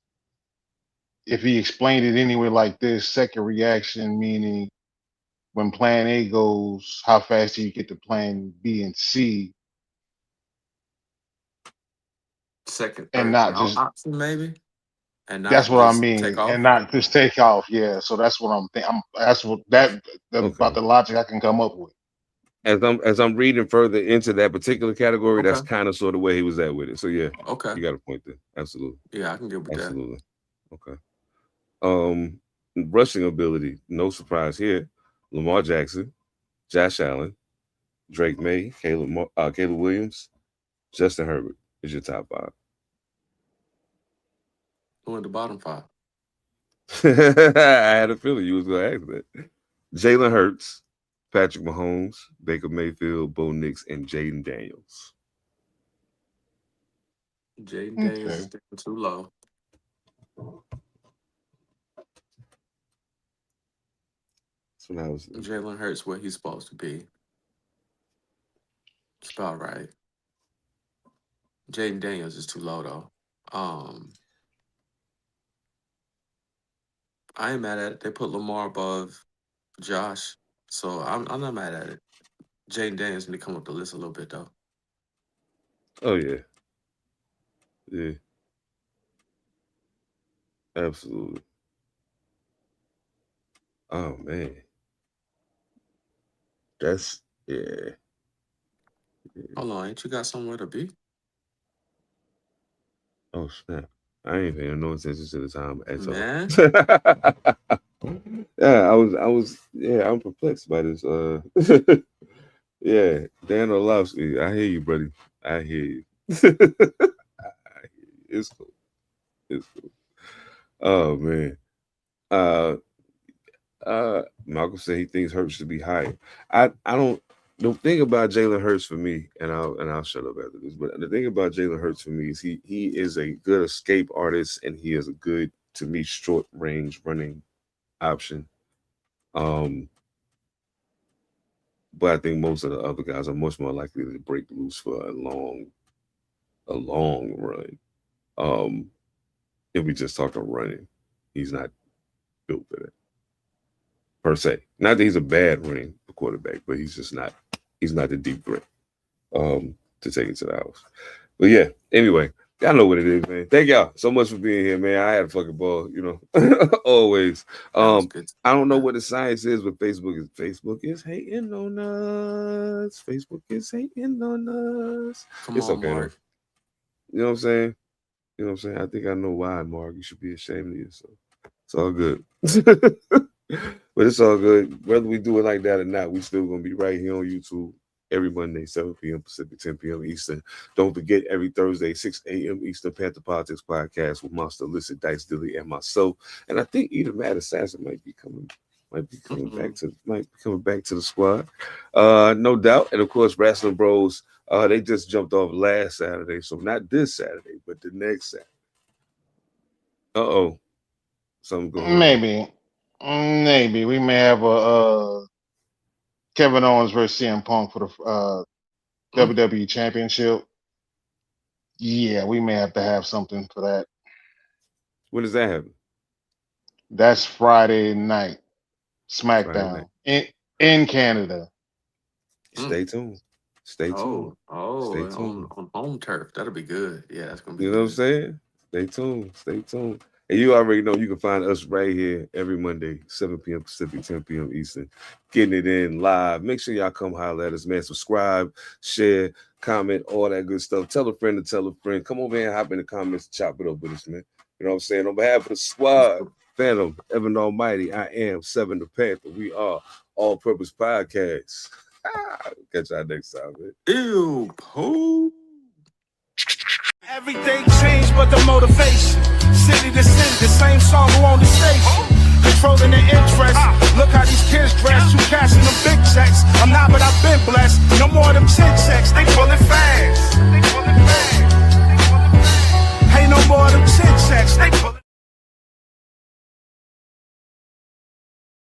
if he explained it anyway like this, second reaction meaning when plan A goes, how fast do you get to plan B and C, Second, and third not down just option maybe, and that's not what I just take mean, and off. not just take off. Yeah, so that's what I'm thinking. That's what about Okay. the logic I can come up with. As I'm reading further into that particular category, that's Okay. kind of sort of where he was at with it. So yeah, Okay. you got a point there. Absolutely, Yeah, I can get with that. absolutely. Okay. Rushing ability, no surprise here. Lamar Jackson, Josh Allen, Drake May, Caleb Williams, Justin Herbert is your top 5. Who in the bottom 5? I had a feeling you was gonna ask that. Jalen Hurts, Patrick Mahomes, Baker Mayfield, Bo Nix, and Jaden Daniels. Jaden Daniels is Okay. down too low. That's what I was. Jalen Hurts where he's supposed to be. It's about right. Jaden Daniels is too low though. I ain't mad at it. They put Lamar above Josh, so I'm not mad at it. Jaden Daniels need to come up the list a little bit though. Oh yeah, yeah, absolutely. Oh man, that's yeah. Hold on, ain't you got somewhere to be? Oh snap! I ain't paying no attention to the time at Man, all. Yeah, Yeah, I'm perplexed by this. Yeah, Dan Orlovsky. I hear you, buddy. I hear you. It's cool. It's cool. Oh man. Uh Malcolm said he thinks Hurts should be higher. I don't. The thing about Jalen Hurts for me, and I'll shut up after this, but the thing about Jalen Hurts for me is he is a good escape artist, and he is a good, to me, short range running option. But I think most of the other guys are much more likely to break loose for a long run. If we just talking running, he's not built for that per se. Not that he's a bad running quarterback, but he's just not. He's not the deep threat to take it to the house. But yeah, anyway, y'all know what it is, man. Thank y'all so much for being here, man. I had a fucking ball, always. that was good. I don't know what the science is, but Facebook is hating on us. Facebook is hating on us. Come It's on, okay Mark. though. You know what I'm saying? You know what I'm saying? I think I know why, Mark. You should be ashamed of yourself. It's all good. But it's all good. Whether we do it like that or not, we still gonna be right here on YouTube every Monday, 7 p.m. Pacific, 10 p.m. Eastern. Don't forget, every Thursday, 6 a.m. Eastern, Panther Politics Podcast with Monster Illicit, Dice Dilly, and myself. And I think either Mad Assassin might be coming Might be coming back to the squad. No doubt. And of course, Wrestling Bros, they just jumped off last Saturday. So not this Saturday, but the next Saturday. Uh-oh. Something going on. Maybe we may have a Kevin Owens versus CM Punk for the WWE Championship. Yeah, we may have to have something for that. When does that happen? That's Friday night, Friday SmackDown night. in Canada. Stay tuned. Stay tuned. Stay tuned. On home turf. That'll be good. Yeah, that's gonna be You good. know what I'm saying? Stay tuned. Stay tuned. And you already know you can find us right here every Monday, 7 p.m. Pacific, 10 p.m. Eastern, getting it in live. Make sure y'all come holler at us, man. Subscribe, share, comment, all that good stuff. Tell a friend to tell a friend. Come over here and hop in the comments and chop it up with us, man. You know what I'm saying? On behalf of the squad, Phantom, Evan Almighty, I am Seven Da Pantha. We are All Purpose Podcast. Catch y'all next time, man. Ew, poo. Everything changed but the motivation. City to city, the same song who on the station. Controlling the interest. Look how these kids dress. You cashing them big checks. I'm not, but I've been blessed. No more of them chin checks. They pulling fast.